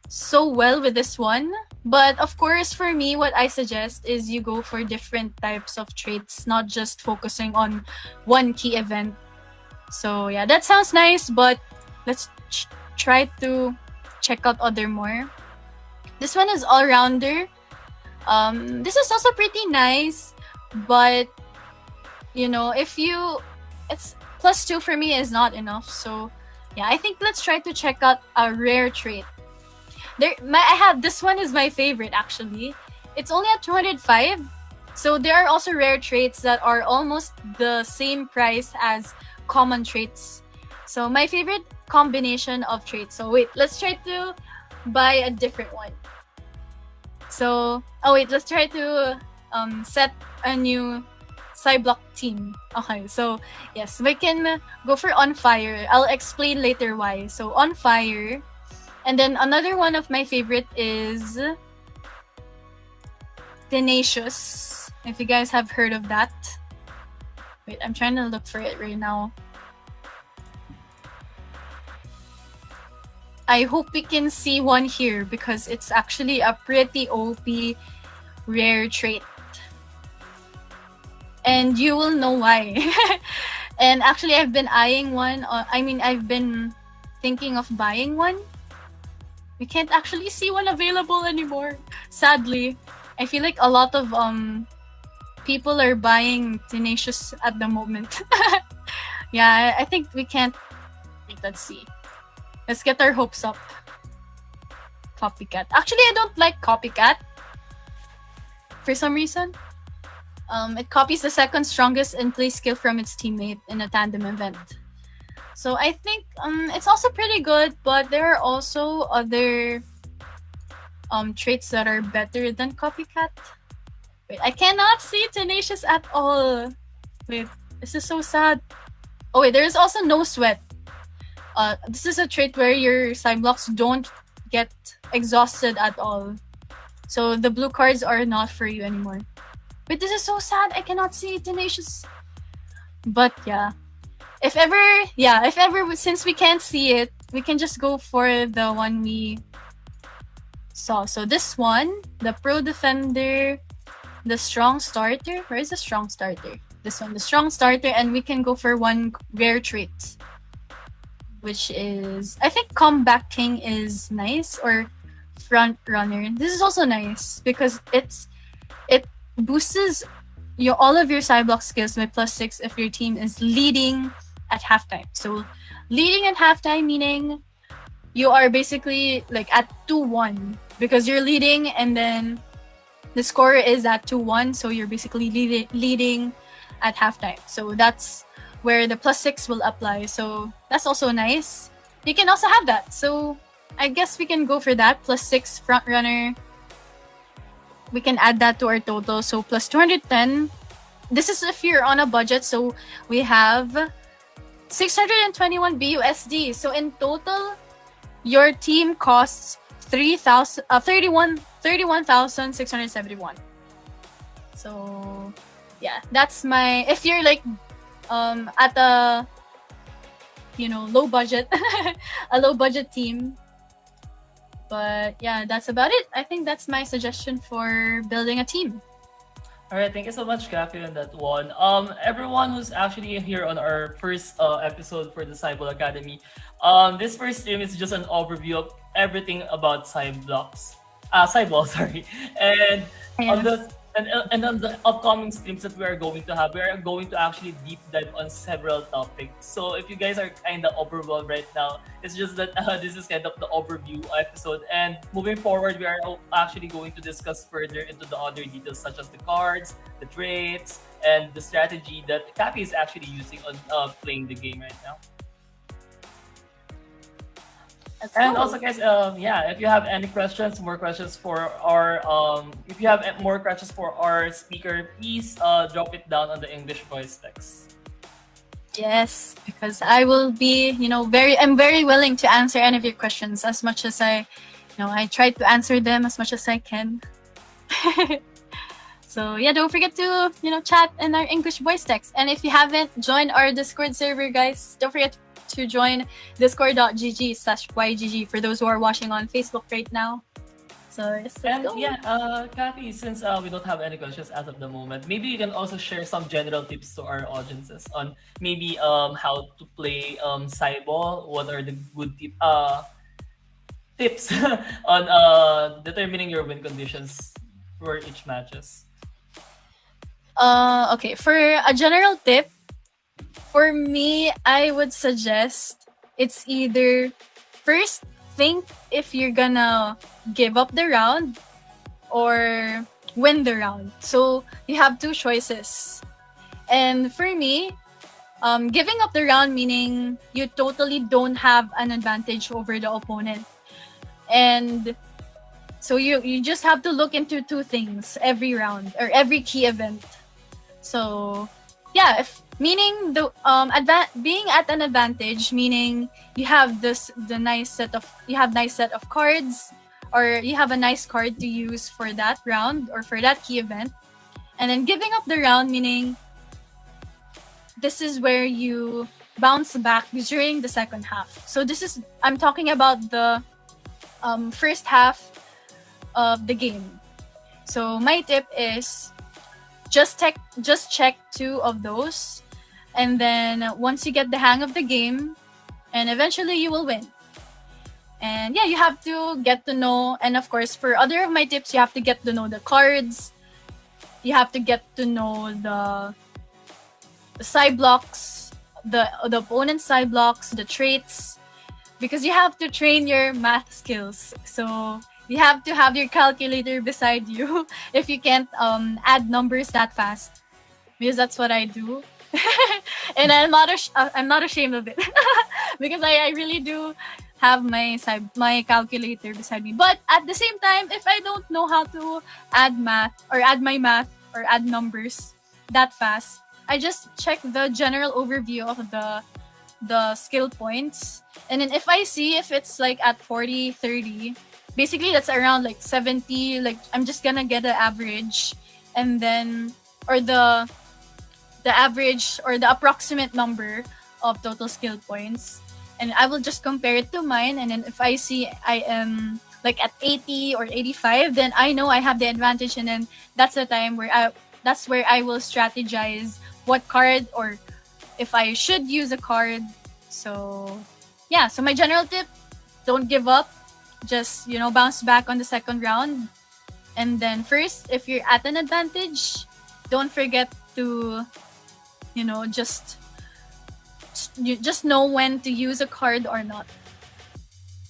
so well with this one. But of course, for me, what I suggest is you go for different types of traits, not just focusing on one key event. So yeah, that sounds nice, but let's try to check out other more. This one is All-Rounder. This is also pretty nice, but if you, it's +2 for me is not enough. So yeah, I think let's try to check out a rare trait. I have this one is my favorite actually. It's only at 205. So there are also rare traits that are almost the same price as common traits. So my favorite combination of traits. So wait, let's try to buy a different one. So let's try to set a new Cyblock team. Okay, so yes, we can go for On Fire. I'll explain later why. So On Fire. And then another one of my favorite is Tenacious. If you guys have heard of that. Wait, I'm trying to look for it right now. I hope we can see one here because it's actually a pretty OP rare trait. And you will know why. And actually, I've been eyeing one. I've been thinking of buying one. We can't actually see one available anymore. Sadly, I feel like a lot of people are buying Tenacious at the moment. Yeah, I think we can't. Let's see. Let's get our hopes up. Copycat. Actually, I don't like Copycat. For some reason. It copies the second strongest in play skill from its teammate in a tandem event. So I think it's also pretty good, but there are also other traits that are better than Copycat. Wait, I cannot see Tenacious at all. Wait, this is so sad. Oh wait, there is also No Sweat. This is a trait where your Cyblocks don't get exhausted at all. So the blue cards are not for you anymore. But this is so sad. I cannot see Tenacious. But yeah. If ever, since we can't see it, we can just go for the one we saw. So this one, the Pro Defender, the Strong Starter. Where is the Strong Starter? This one, the Strong Starter, and we can go for one rare trait. Which is, I think Comeback King is nice, or Front Runner. This is also nice because it boosts all of your Cyblock skills by +6 if your team is leading at halftime. So leading at halftime meaning you are basically like at 2-1 because you're leading and then the score is at 2-1, so you're basically leading at halftime. So that's where the +6 will apply. So that's also nice. You can also have that. So I guess we can go for that. +6 Front Runner. We can add that to our total. So +210. This is if you're on a budget. So we have 621 BUSD. So in total, your team costs 31,671. So yeah, that's my, if you're like at a low budget a low budget team. But yeah, that's about it. I think that's my suggestion for building a team.
All right, thank you so much, Kafi, on that one. Everyone who's actually here on our first episode for the CYBALL Academy. This first stream is just an overview of everything about CYBALL, sorry. And on the and on the upcoming streams that we are going to have, we are going to actually deep dive on several topics. So if you guys are kind of overwhelmed right now, it's just that this is kind of the overview episode. And moving forward, we are actually going to discuss further into the other details such as the cards, the traits, and the strategy that Kafi is actually using on playing the game right now. And also, guys, if you have any questions, more questions for our, if you have more questions for our speaker, please drop it down on the English voice text.
Yes, because I will be, I'm very willing to answer any of your questions as much as I try to answer them as much as I can. So yeah, don't forget to, chat in our English voice text. And if you haven't joined our Discord server, guys, don't forget to join discord.gg/YGG for those who are watching on Facebook right now. So yes, let's go.
Kafi, since we don't have any questions as of the moment, maybe you can also share some general tips to our audiences on maybe how to play CYBALL. What are the good tips on determining your win conditions for each matches?
Okay, for a general tip, for me, I would suggest it's either first think if you're gonna give up the round or win the round. So you have two choices. And for me, giving up the round meaning you totally don't have an advantage over the opponent. And so you just have to look into two things every round or every key event. So yeah, if meaning the being at an advantage meaning you have nice set of cards, or you have a nice card to use for that round or for that key event. And then giving up the round meaning this is where you bounce back during the second half. So I'm talking about the first half of the game. So my tip is just check two of those, and then once you get the hang of the game, and eventually you will win. And yeah, you have to get to know, and of course for other of my tips, you have to get to know the cards, you have to get to know the side blocks, the opponent's side blocks, the traits, because you have to train your math skills. So you have to have your calculator beside you if you can't add numbers that fast, because that's what I do. And I'm not ashamed of it because I really do have my calculator beside me. But at the same time, if I don't know how to add my math or add numbers that fast, I just check the general overview of the skill points. And then if I see if it's like at 40, 30, basically that's around like 70, like I'm just gonna get an average, and then or the average or the approximate number of total skill points, and I will just compare it to mine. And then if I see I am like at 80 or 85, then I know I have the advantage, and then that's the time that's where I will strategize what card or if I should use a card. So yeah, so my general tip, don't give up, just bounce back on the second round. And then first, if you're at an advantage, don't forget to just you just know when to use a card or not.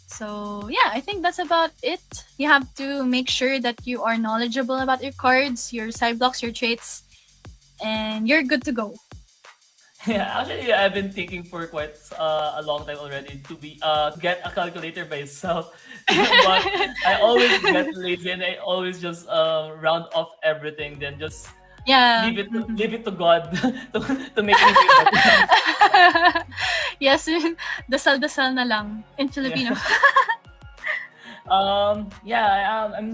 So yeah, I think that's about it. You have to make sure that you are knowledgeable about your cards, your side blocks, your traits, and you're good to go.
Yeah, actually, I've been thinking for quite a long time already to get a calculator myself, but I always get lazy and I always just round off everything, then just
Yeah.
leave it to God to make me feel better.
Yes, dasal-dasal na lang in Filipino.
I'm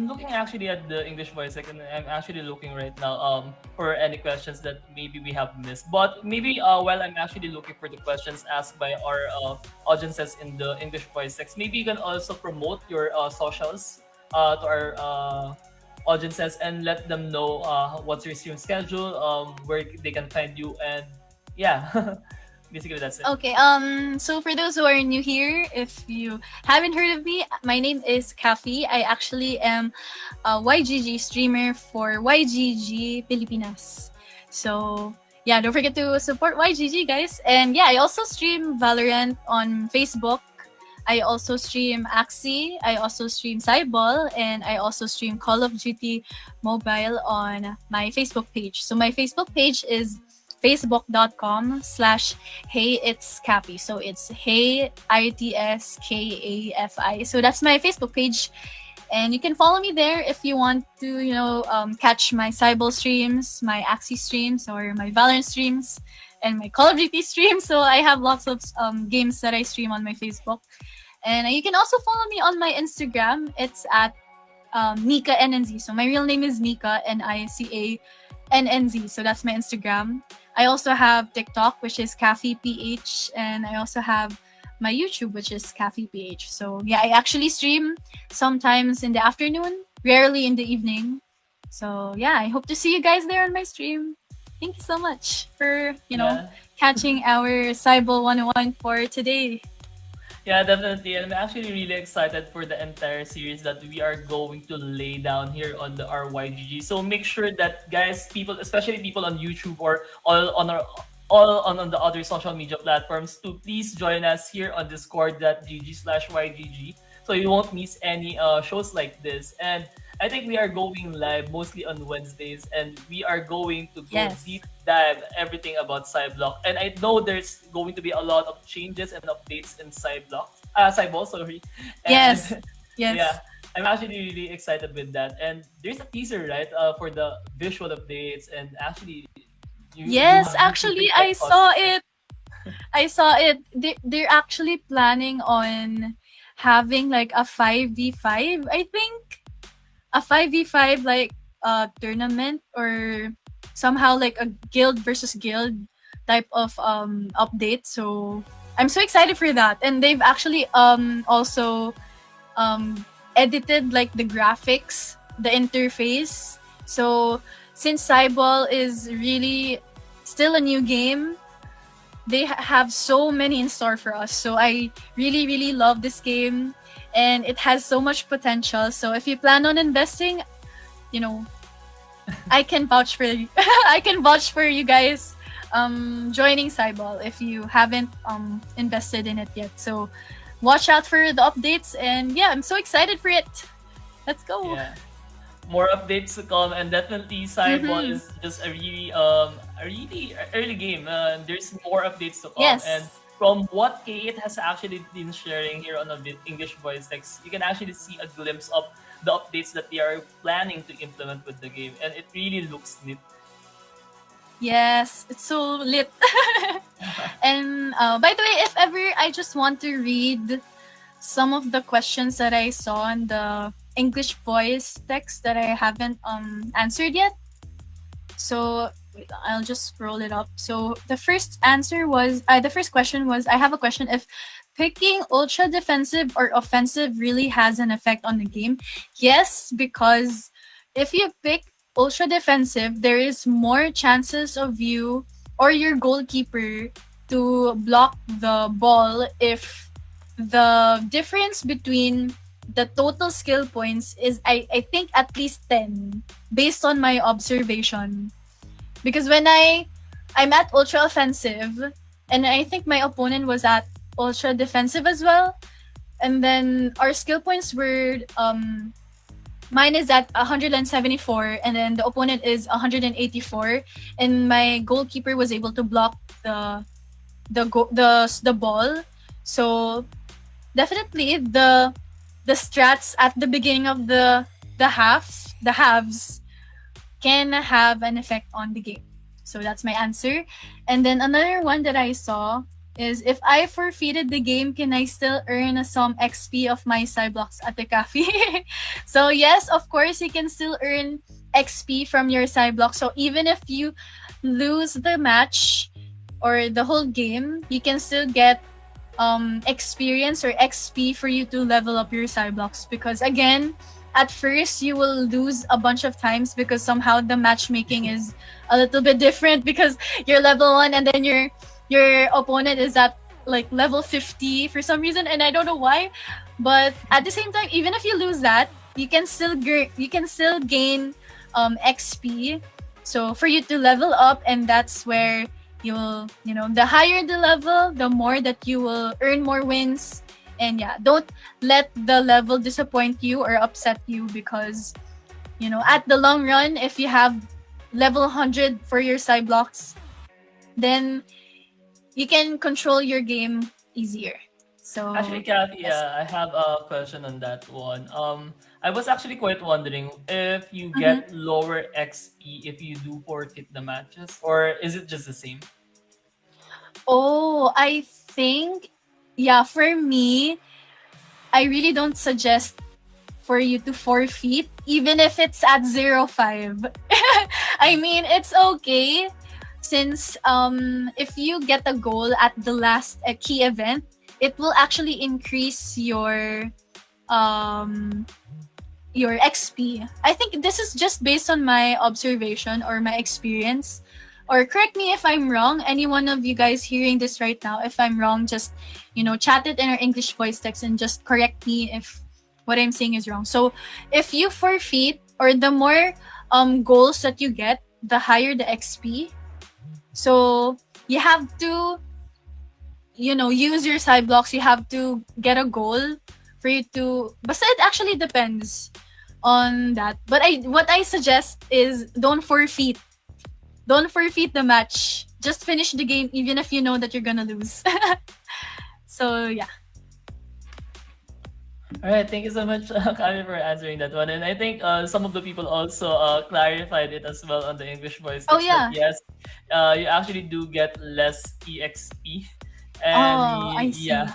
looking actually at the English voice and I'm actually looking right now for any questions that maybe we have missed. But maybe while I'm actually looking for the questions asked by our audiences in the English voice text, maybe you can also promote your socials to our audiences and let them know what's your stream schedule, where they can find you, and yeah. Basically, that's it.
Okay, so for those who are new here, if you haven't heard of me, my name is Kafi. I actually am a YGG streamer for YGG Pilipinas. So yeah, don't forget to support YGG, guys. And yeah, I also stream Valorant on Facebook. I also stream Axie. I also stream CYBALL, and I also stream Call of Duty Mobile on my Facebook page. So my Facebook page is facebook.com/heyitskafi. So it's hey ITSKAFI. So that's my Facebook page, and you can follow me there if you want to catch my CYBALL streams, my Axie streams, or my Valorant streams, and my Call of Duty streams. So I have lots of games that I stream on my Facebook. And you can also follow me on my Instagram. It's at Nika NNZ. So my real name is Nika, NICA NNZ. So that's my Instagram. I also have TikTok, which is Kafi PH, and I also have my YouTube, which is Kafi PH. So yeah, I actually stream sometimes in the afternoon, rarely in the evening. So yeah, I hope to see you guys there on my stream. Thank you so much for catching our CYBALL 101 for today.
Yeah, definitely. And I'm actually really excited for the entire series that we are going to lay down here on the RYGG. So make sure that guys, people, especially people on YouTube or on the other social media platforms, to please join us here on discord.gg/YGG so you won't miss any shows like this. And I think we are going live mostly on Wednesdays, and we are going to go
Yes.
deep dive everything about Cyblock. And I know there's going to be a lot of changes and updates in Cyball, sorry. And
Yes. Yes.
yeah, I'm actually really excited with that. And there's a teaser, right, for the visual updates, and actually, you
Yes,
have been super
actually I saw
positive.
it. I saw it. They're actually planning on having like a 5v5, I think. A 5v5 like tournament, or somehow like a guild versus guild type of update. So I'm so excited for that. And they've actually also um edited like the graphics, the interface. So since Cyball is really still a new game, they have so many in store for us. So I really, really love this game, and it has so much potential. So if you plan on investing, you know, I can vouch for you. I can vouch for you guys joining Cyball if you haven't invested in it yet. So watch out for the updates, and yeah, I'm so excited for it. Let's go.
Yeah. More updates to come, and definitely Cyball
Mm-hmm.
is just a really early game. There's more updates to come, and
Yes.
from what Kate has actually been sharing here on the English voice text, you can actually see a glimpse of the updates that they are planning to implement with the game, and it really looks neat.
Yes, it's so lit. And by the way, if ever I just want to read some of the questions that I saw in the English voice text that I haven't answered yet. So wait, I'll just scroll it up. So the first question was, I have a question, if picking ultra defensive or offensive really has an effect on the game. Yes, because if you pick ultra defensive, there is more chances of you or your goalkeeper to block the ball if the difference between the total skill points is, I think, at least 10, based on my observation. Because when I'm at ultra offensive, and I think my opponent was at ultra defensive as well, and then our skill points were mine is at 174, and then the opponent is 184, and my goalkeeper was able to block the ball. So definitely the strats at the beginning of the halves can have an effect on the game. So that's my answer. And then another one that I saw is, if I forfeited the game, can I still earn some XP of my Cyblocks at the Kafi? So yes, of course, you can still earn XP from your Cyblocks. So even if you lose the match or the whole game, you can still get experience or XP for you to level up your Cyblocks. Because again, at first you will lose a bunch of times because somehow the matchmaking is a little bit different, because you're level 1 and then your opponent is at like level 50 for some reason, and I don't know why. But at the same time, even if you lose that, you can still gain XP, so for you to level up. And that's where the higher the level, the more that you will earn more wins. And yeah, don't let the level disappoint you or upset you, because at the long run, if you have level 100 for your side blocks, then you can control your game easier.
Actually,
So
Kathy,
yes.
I have a question on that one. I was actually quite wondering if you
Mhm.
get lower XP if you do forfeit the matches, or is it just the same?
Oh, I think, yeah, for me, I really don't suggest for you to forfeit, even if it's at 0.5. I mean, it's okay, since if you get a goal at the last key event, it will actually increase um your XP. I think this is just based on my observation or my experience. or correct me if I'm wrong. Any one of you guys hearing this right now, if I'm wrong, just chat it in our English voice text and just correct me if what I'm saying is wrong. So if you forfeit, or the more goals that you get, the higher the XP. So you have to use your side blocks. You have to get a goal for you to. But it actually depends on that. But what I suggest is don't forfeit. Don't forfeit the match. Just finish the game even if you know that you're gonna lose. So yeah.
All right, thank you so much, Kafi, for answering that one. And I think some of the people also clarified it as well on the English voice
Oh
text that
yeah.
yes, you actually do get less EXP, and
Oh, I see.
yeah,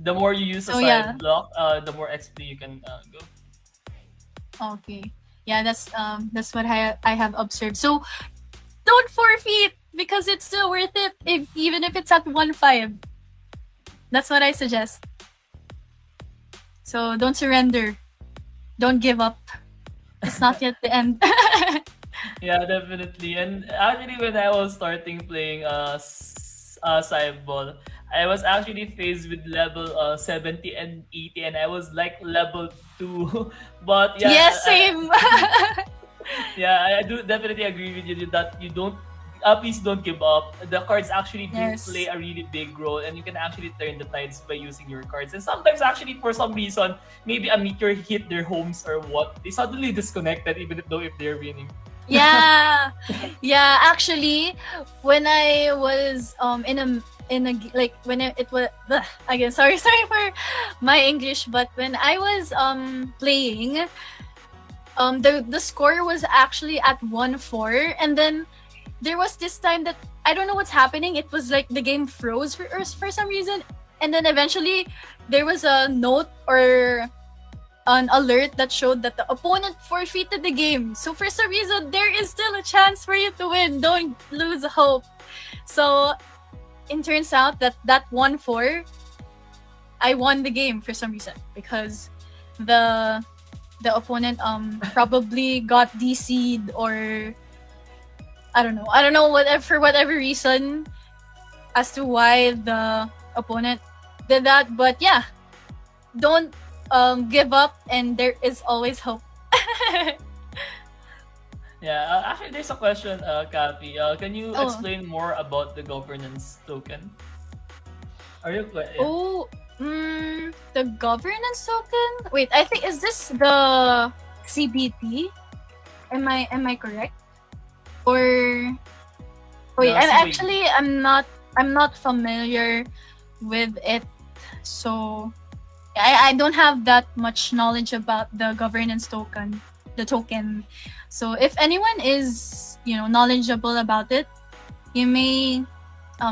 the more you use a
So yeah.
side block, the more XP you can go.
Okay. Yeah, that's what I have observed. So don't forfeit because it's still worth it even if it's at 1-5. That's what I suggest. So don't surrender. Don't give up. It's not yet the end.
Yeah, definitely. And actually, when I was starting playing CYBALL, I was actually faced with level 70 and 80, and I was like level 2. But yeah,
Yes, same.
yeah, I do definitely agree with you that you don't. Please don't give up. The cards actually do play
Yes.
a really big role, and you can actually turn the tides by using your cards. And sometimes, actually, for some reason, maybe a meteor hit their homes or what, they suddenly disconnected, even though if they're winning.
Yeah. Yeah, actually, when I was like when it was again, sorry for my English, but when I was playing, the score was actually at 1-4, and then there was this time that I don't know what's happening. It was like the game froze for us for some reason, and then eventually there was a note or an alert that showed that the opponent forfeited the game. So for some reason, there is still a chance for you to win. Don't lose hope. So it turns out that 1-4, I won the game for some reason because the opponent probably got DC'd, or I don't know. Whatever, for whatever reason as to why the opponent did that. But yeah, don't give up, and there is always hope.
Yeah, actually, there's a question, Kafi. Can you
Oh,
explain more about the governance token? Are you yeah.
oh, the governance token. Wait, I think is this the CBT? Am I correct? Or wait,
The CYB?
I'm not familiar with it, so I don't have that much knowledge about the governance token, the token. So if anyone is knowledgeable about it, you may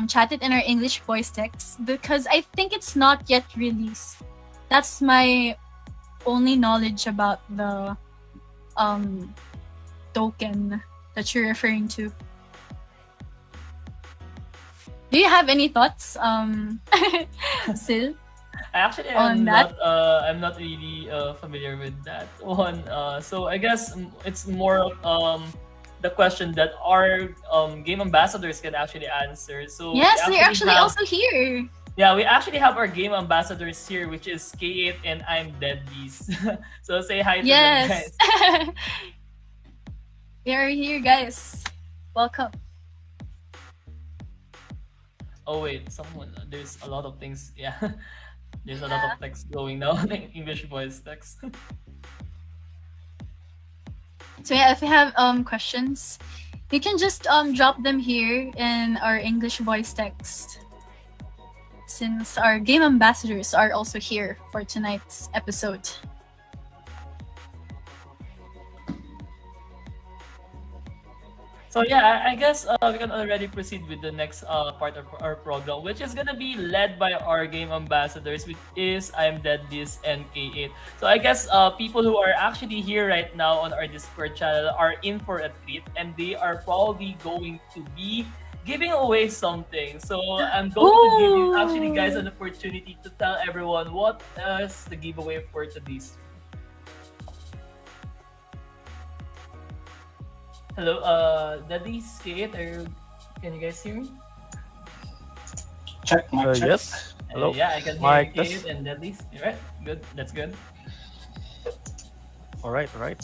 chat it in our English voice text because I think it's not yet released. That's my only knowledge about the um token that you're referring to. Do you have any thoughts, Sil,
Actually,
on that?
I'm not really familiar with that one. So I guess it's more of the question that our game ambassadors can actually answer. So we
Yes, they're
actually
actually
have
also here.
yeah, we actually have our game ambassadors here, which is K8 and I'm Deadbeast. So say hi to them,
Yes.
guys.
They are here, guys. Welcome.
Oh wait, someone there's a lot of things. Yeah, there's a lot
Yeah.
of text going now. English voice text.
So yeah, if you have questions, you can just drop them here in our English voice text. Since our game ambassadors are also here for tonight's episode.
So yeah, I guess we can already proceed with the next part of our program, which is gonna be led by our game ambassadors, which is I'm Deadbeast and K8. So I guess people who are actually here right now on our Discord channel are in for a treat, and they are probably going to be giving away something. So I'm going to give you actually guys
Ooh.
an opportunity to tell everyone what is the giveaway for today's. Hello, Daddy, Skate, can you guys hear me?
Check, mic check.
Yes. Hello.
Yeah, I can hear
Mic
Kate
test.
and Daddy. Right, good. That's good.
All right. All right.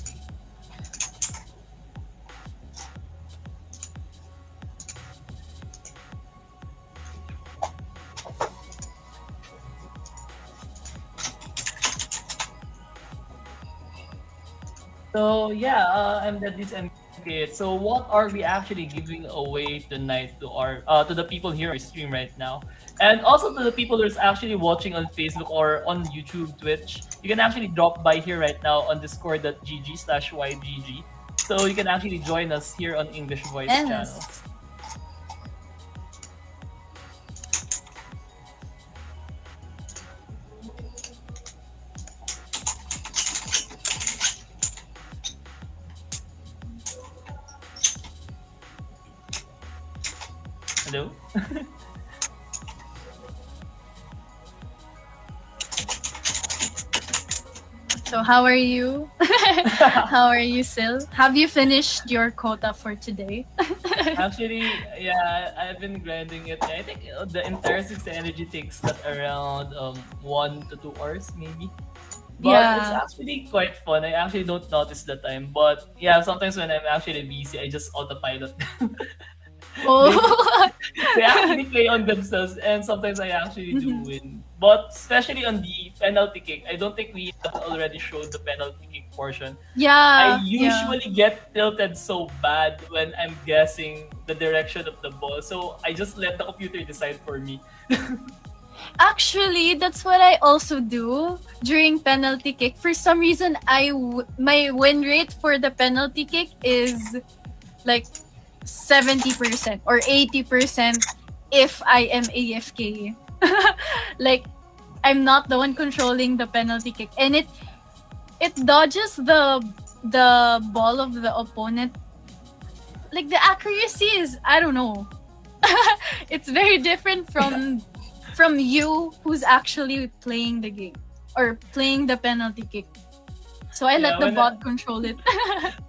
So yeah, I'm Daddy's and Kate. So what are we actually giving away tonight to our to the people here on our stream right now, and also to the people who's actually watching on Facebook or on YouTube, Twitch? You can actually drop by here right now on discord.gg/YGG. So you can actually join us here on English Voice channel.
Yes.
Hello.
So how are you? How are you, Sil? Have you finished your quota for today?
Actually, yeah, I've been grinding it. I think the entire 60 energy takes that around 1 to 2 hours maybe. But it's
Yeah.
actually quite fun. I actually don't notice the time. But yeah, sometimes when I'm actually busy, I just autopilot.
Oh.
They actually play on themselves, and sometimes I actually do win. But especially on the penalty kick, I don't think we have already showed the penalty kick portion. I
Yeah.
usually get tilted so bad when I'm guessing the direction of the ball, so I just let the computer decide for me.
Actually, that's what I also do during penalty kick. For some reason, my win rate for the penalty kick is like 70% or 80% if I am AFK. Like I'm not the one controlling the penalty kick, and it dodges the ball of the opponent. Like the accuracy is, I don't know. It's very different from you who's actually playing the game or playing the penalty kick. So I let
Yeah,
the bot control it.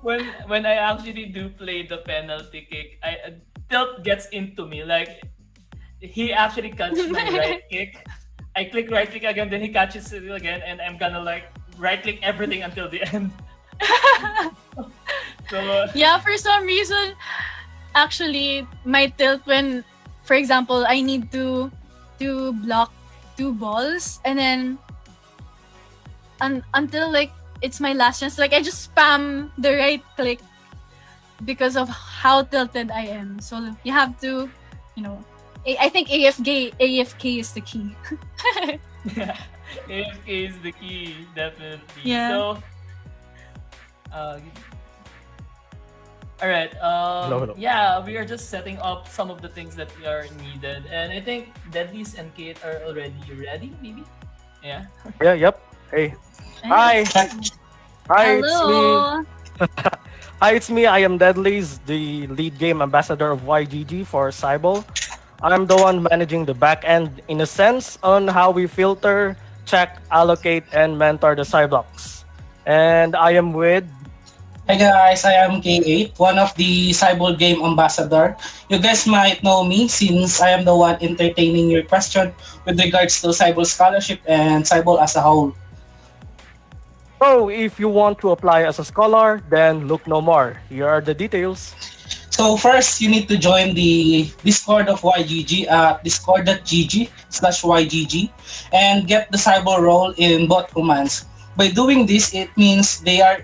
when I actually do play the penalty kick, tilt gets into me. Like he actually catches my right kick. I click right click again, then he catches it again, and I'm gonna like right click everything until the end. So
Yeah, for some reason, actually, my tilt when, for example, I need to block 2 balls, and then until like it's my last chance, like I just spam the right click because of how tilted I am. So you have to, you know, I think AFK is the key.
yeah, AFK is the key, definitely.
Yeah.
So, uh, all right.
Hello.
Yeah, we are just setting up some of the things that are needed, and I think Deadlies and Kate are already ready. Maybe. Yeah.
Yeah. Yep. Hey. Hi. Hi. It's me.
Hello.
Hi. It's me. I am Deadlies, the lead game ambassador of YGG for CYBALL. I'm the one managing the back end in a sense on how we filter, check, allocate, and mentor the Cyblocks. And I am with.
Hi guys, I am K8, one of the CYBALL game ambassador. You guys might know me since I am the one entertaining your question with regards to CYBALL scholarship and CYBALL as a whole.
So if you want to apply as a scholar, then look no more. Here are the details.
So first, you need to join the Discord of YGG at discord.gg/YGG and get the CYBALL role in bot commands. By doing this, it means you are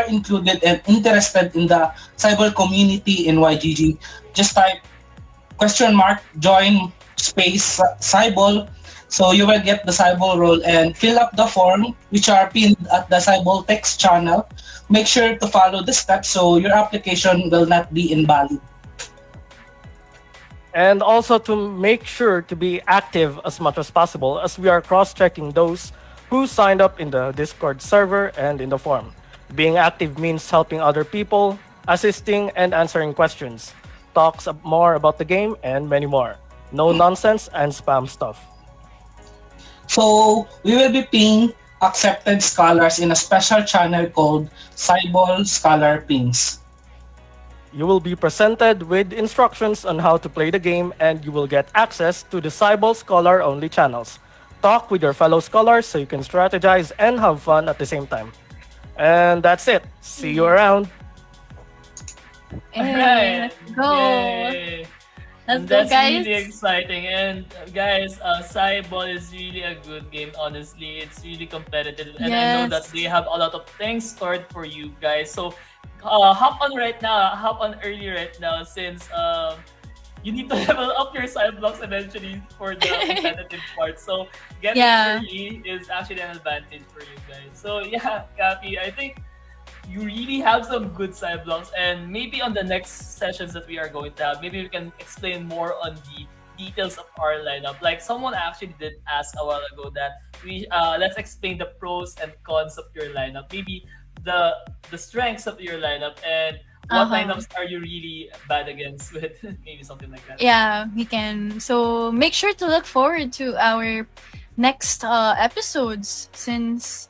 included and interested in the CYBALL community in YGG. Just type $join space CYBALL, so you will get the CYBALL role and fill up the form which are pinned at the CYBALL text channel. Make sure to follow the steps so your application will not be invalid.
And also to make sure to be active as much as possible, as we are cross-checking those who signed up in the Discord server and in the forum. Being active means helping other people, assisting and answering questions, talks more about the game, and many more. No nonsense and spam stuff.
So we will be pinging accepted scholars in a special channel called CYBALL Scholar Pings.
You will be presented with instructions on how to play the game, and you will get access to the CYBALL Scholar only channels. Talk with your fellow scholars so you can strategize and have fun at the same time. And that's it. See you around.
Hey,
Alright,
let's go.
yay!
Let's
And
go,
that's
guys.
really exciting. And guys, CYBALL is really a good game. Honestly, it's really competitive, and I know that
Yes.
they have a lot of things stored for you guys. So, hop on right now. Hop on early right now, since you need to level up your side blocks eventually for the competitive part. So, getting
Yeah.
early is actually an advantage for you guys. So yeah, Kafi, I think you really have some good side blocks, and maybe on the next sessions that we are going to have, maybe we can explain more on the details of our lineup. Like someone actually did ask a while ago that we let's explain the pros and cons of your lineup, maybe the strengths of your lineup, and what
Uh-huh.
lineups are you really bad against with, maybe something like that.
Yeah, we can. So make sure to look forward to our next episodes, since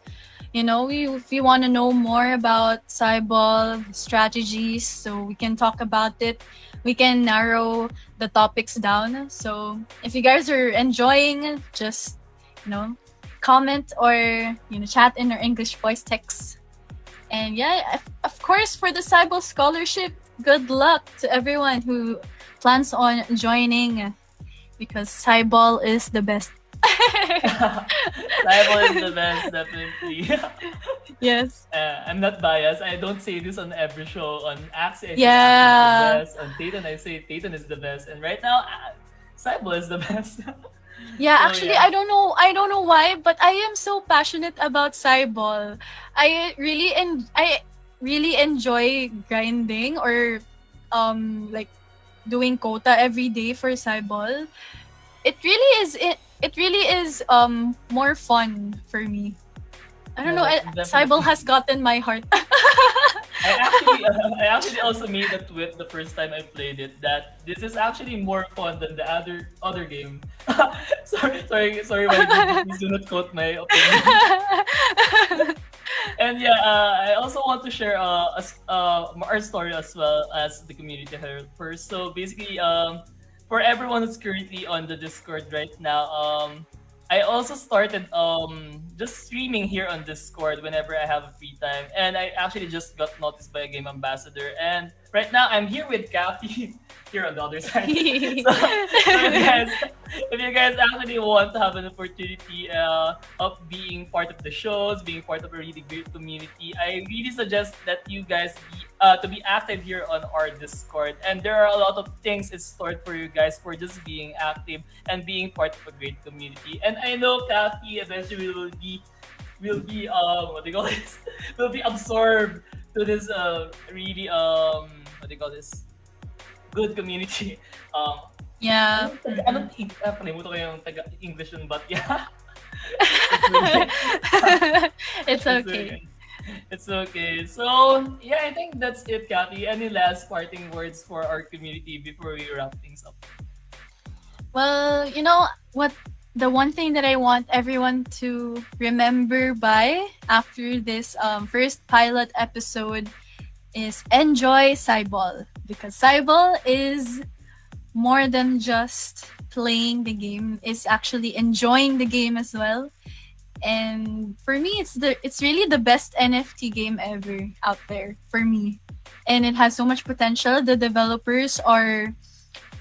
if we want to know more about Cyball strategies, so we can talk about it. We can narrow the topics down. So if you guys are enjoying, just you know comment or chat in our English voice text. And yeah, of course, for the Cyball scholarship, good luck to everyone who plans on joining, because Cyball is the best.
Cyber is the best, definitely.
Yes.
I'm not biased. I don't say this on every show. On Axie, I say Axie is the
Yeah.
best. On Titan, I say Titan is the best. And right now, Cyber is the best.
Yeah,
So
actually,
yeah.
I don't know why, but I am so passionate about Cyball. I really enjoy grinding, or like doing quota every day for Cyball. It really is more fun for me. I don't
No,
know. Cyball
definitely.
has gotten my heart.
I actually also made a tweet the first time I played it that this is actually more fun than the other game. Sorry, YGG, please do not quote my opinion. And yeah, I also want to share our story as well as the community here first. So basically, for everyone who's currently on the Discord right now, I also started just streaming here on Discord whenever I have a free time, and I actually just got noticed by a game ambassador. And right now, I'm here with Kafi here on the other side. So if you guys actually want to have an opportunity of being part of the shows, being part of a really great community, I really suggest that you guys to be active here on our Discord. And there are a lot of things in store for you guys for just being active and being part of a great community. And I know Kathy eventually will be what do you call this? Will be absorbed to this really what do you call this? Good community.
Yeah.
Kalimutan ko yung taga-English yun, but yeah. It's okay.
It's
It's
okay.
okay. It's okay. So, yeah, I think that's it, Kathy. Any last parting words for our community before we wrap things up?
Well, you know what? The one thing that I want everyone to remember by after this first pilot episode is enjoy Cyball, because Cyball is more than just playing the game; it's actually enjoying the game as well. And for me, it's really the best NFT game ever out there for me, and it has so much potential. The developers are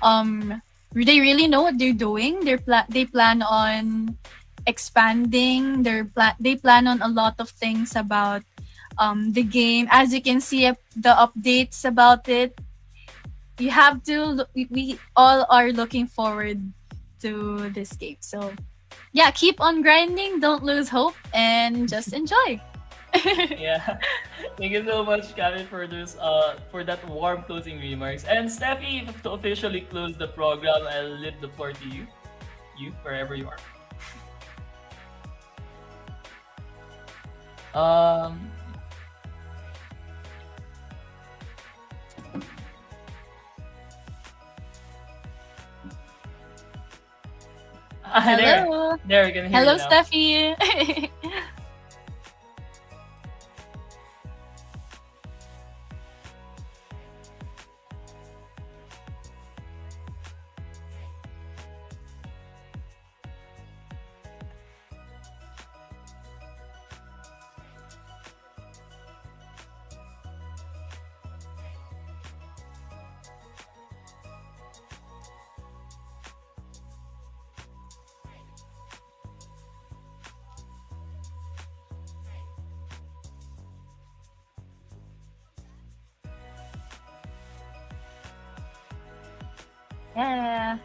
um they really know what they're doing. They plan on expanding. They plan on a lot of things about the game. As you can see, the updates about it. You have to. We all are looking forward to this game. So yeah, keep on grinding. Don't lose hope, and just enjoy.
Yeah. Thank you so much, Kathy, for that warm closing remarks. And Steffi, to officially close the program, I'll leave the floor to you. You, wherever you are. Um, there.
Hello.
There, we can hear
Hello,
you now.
Steffi. Yeah.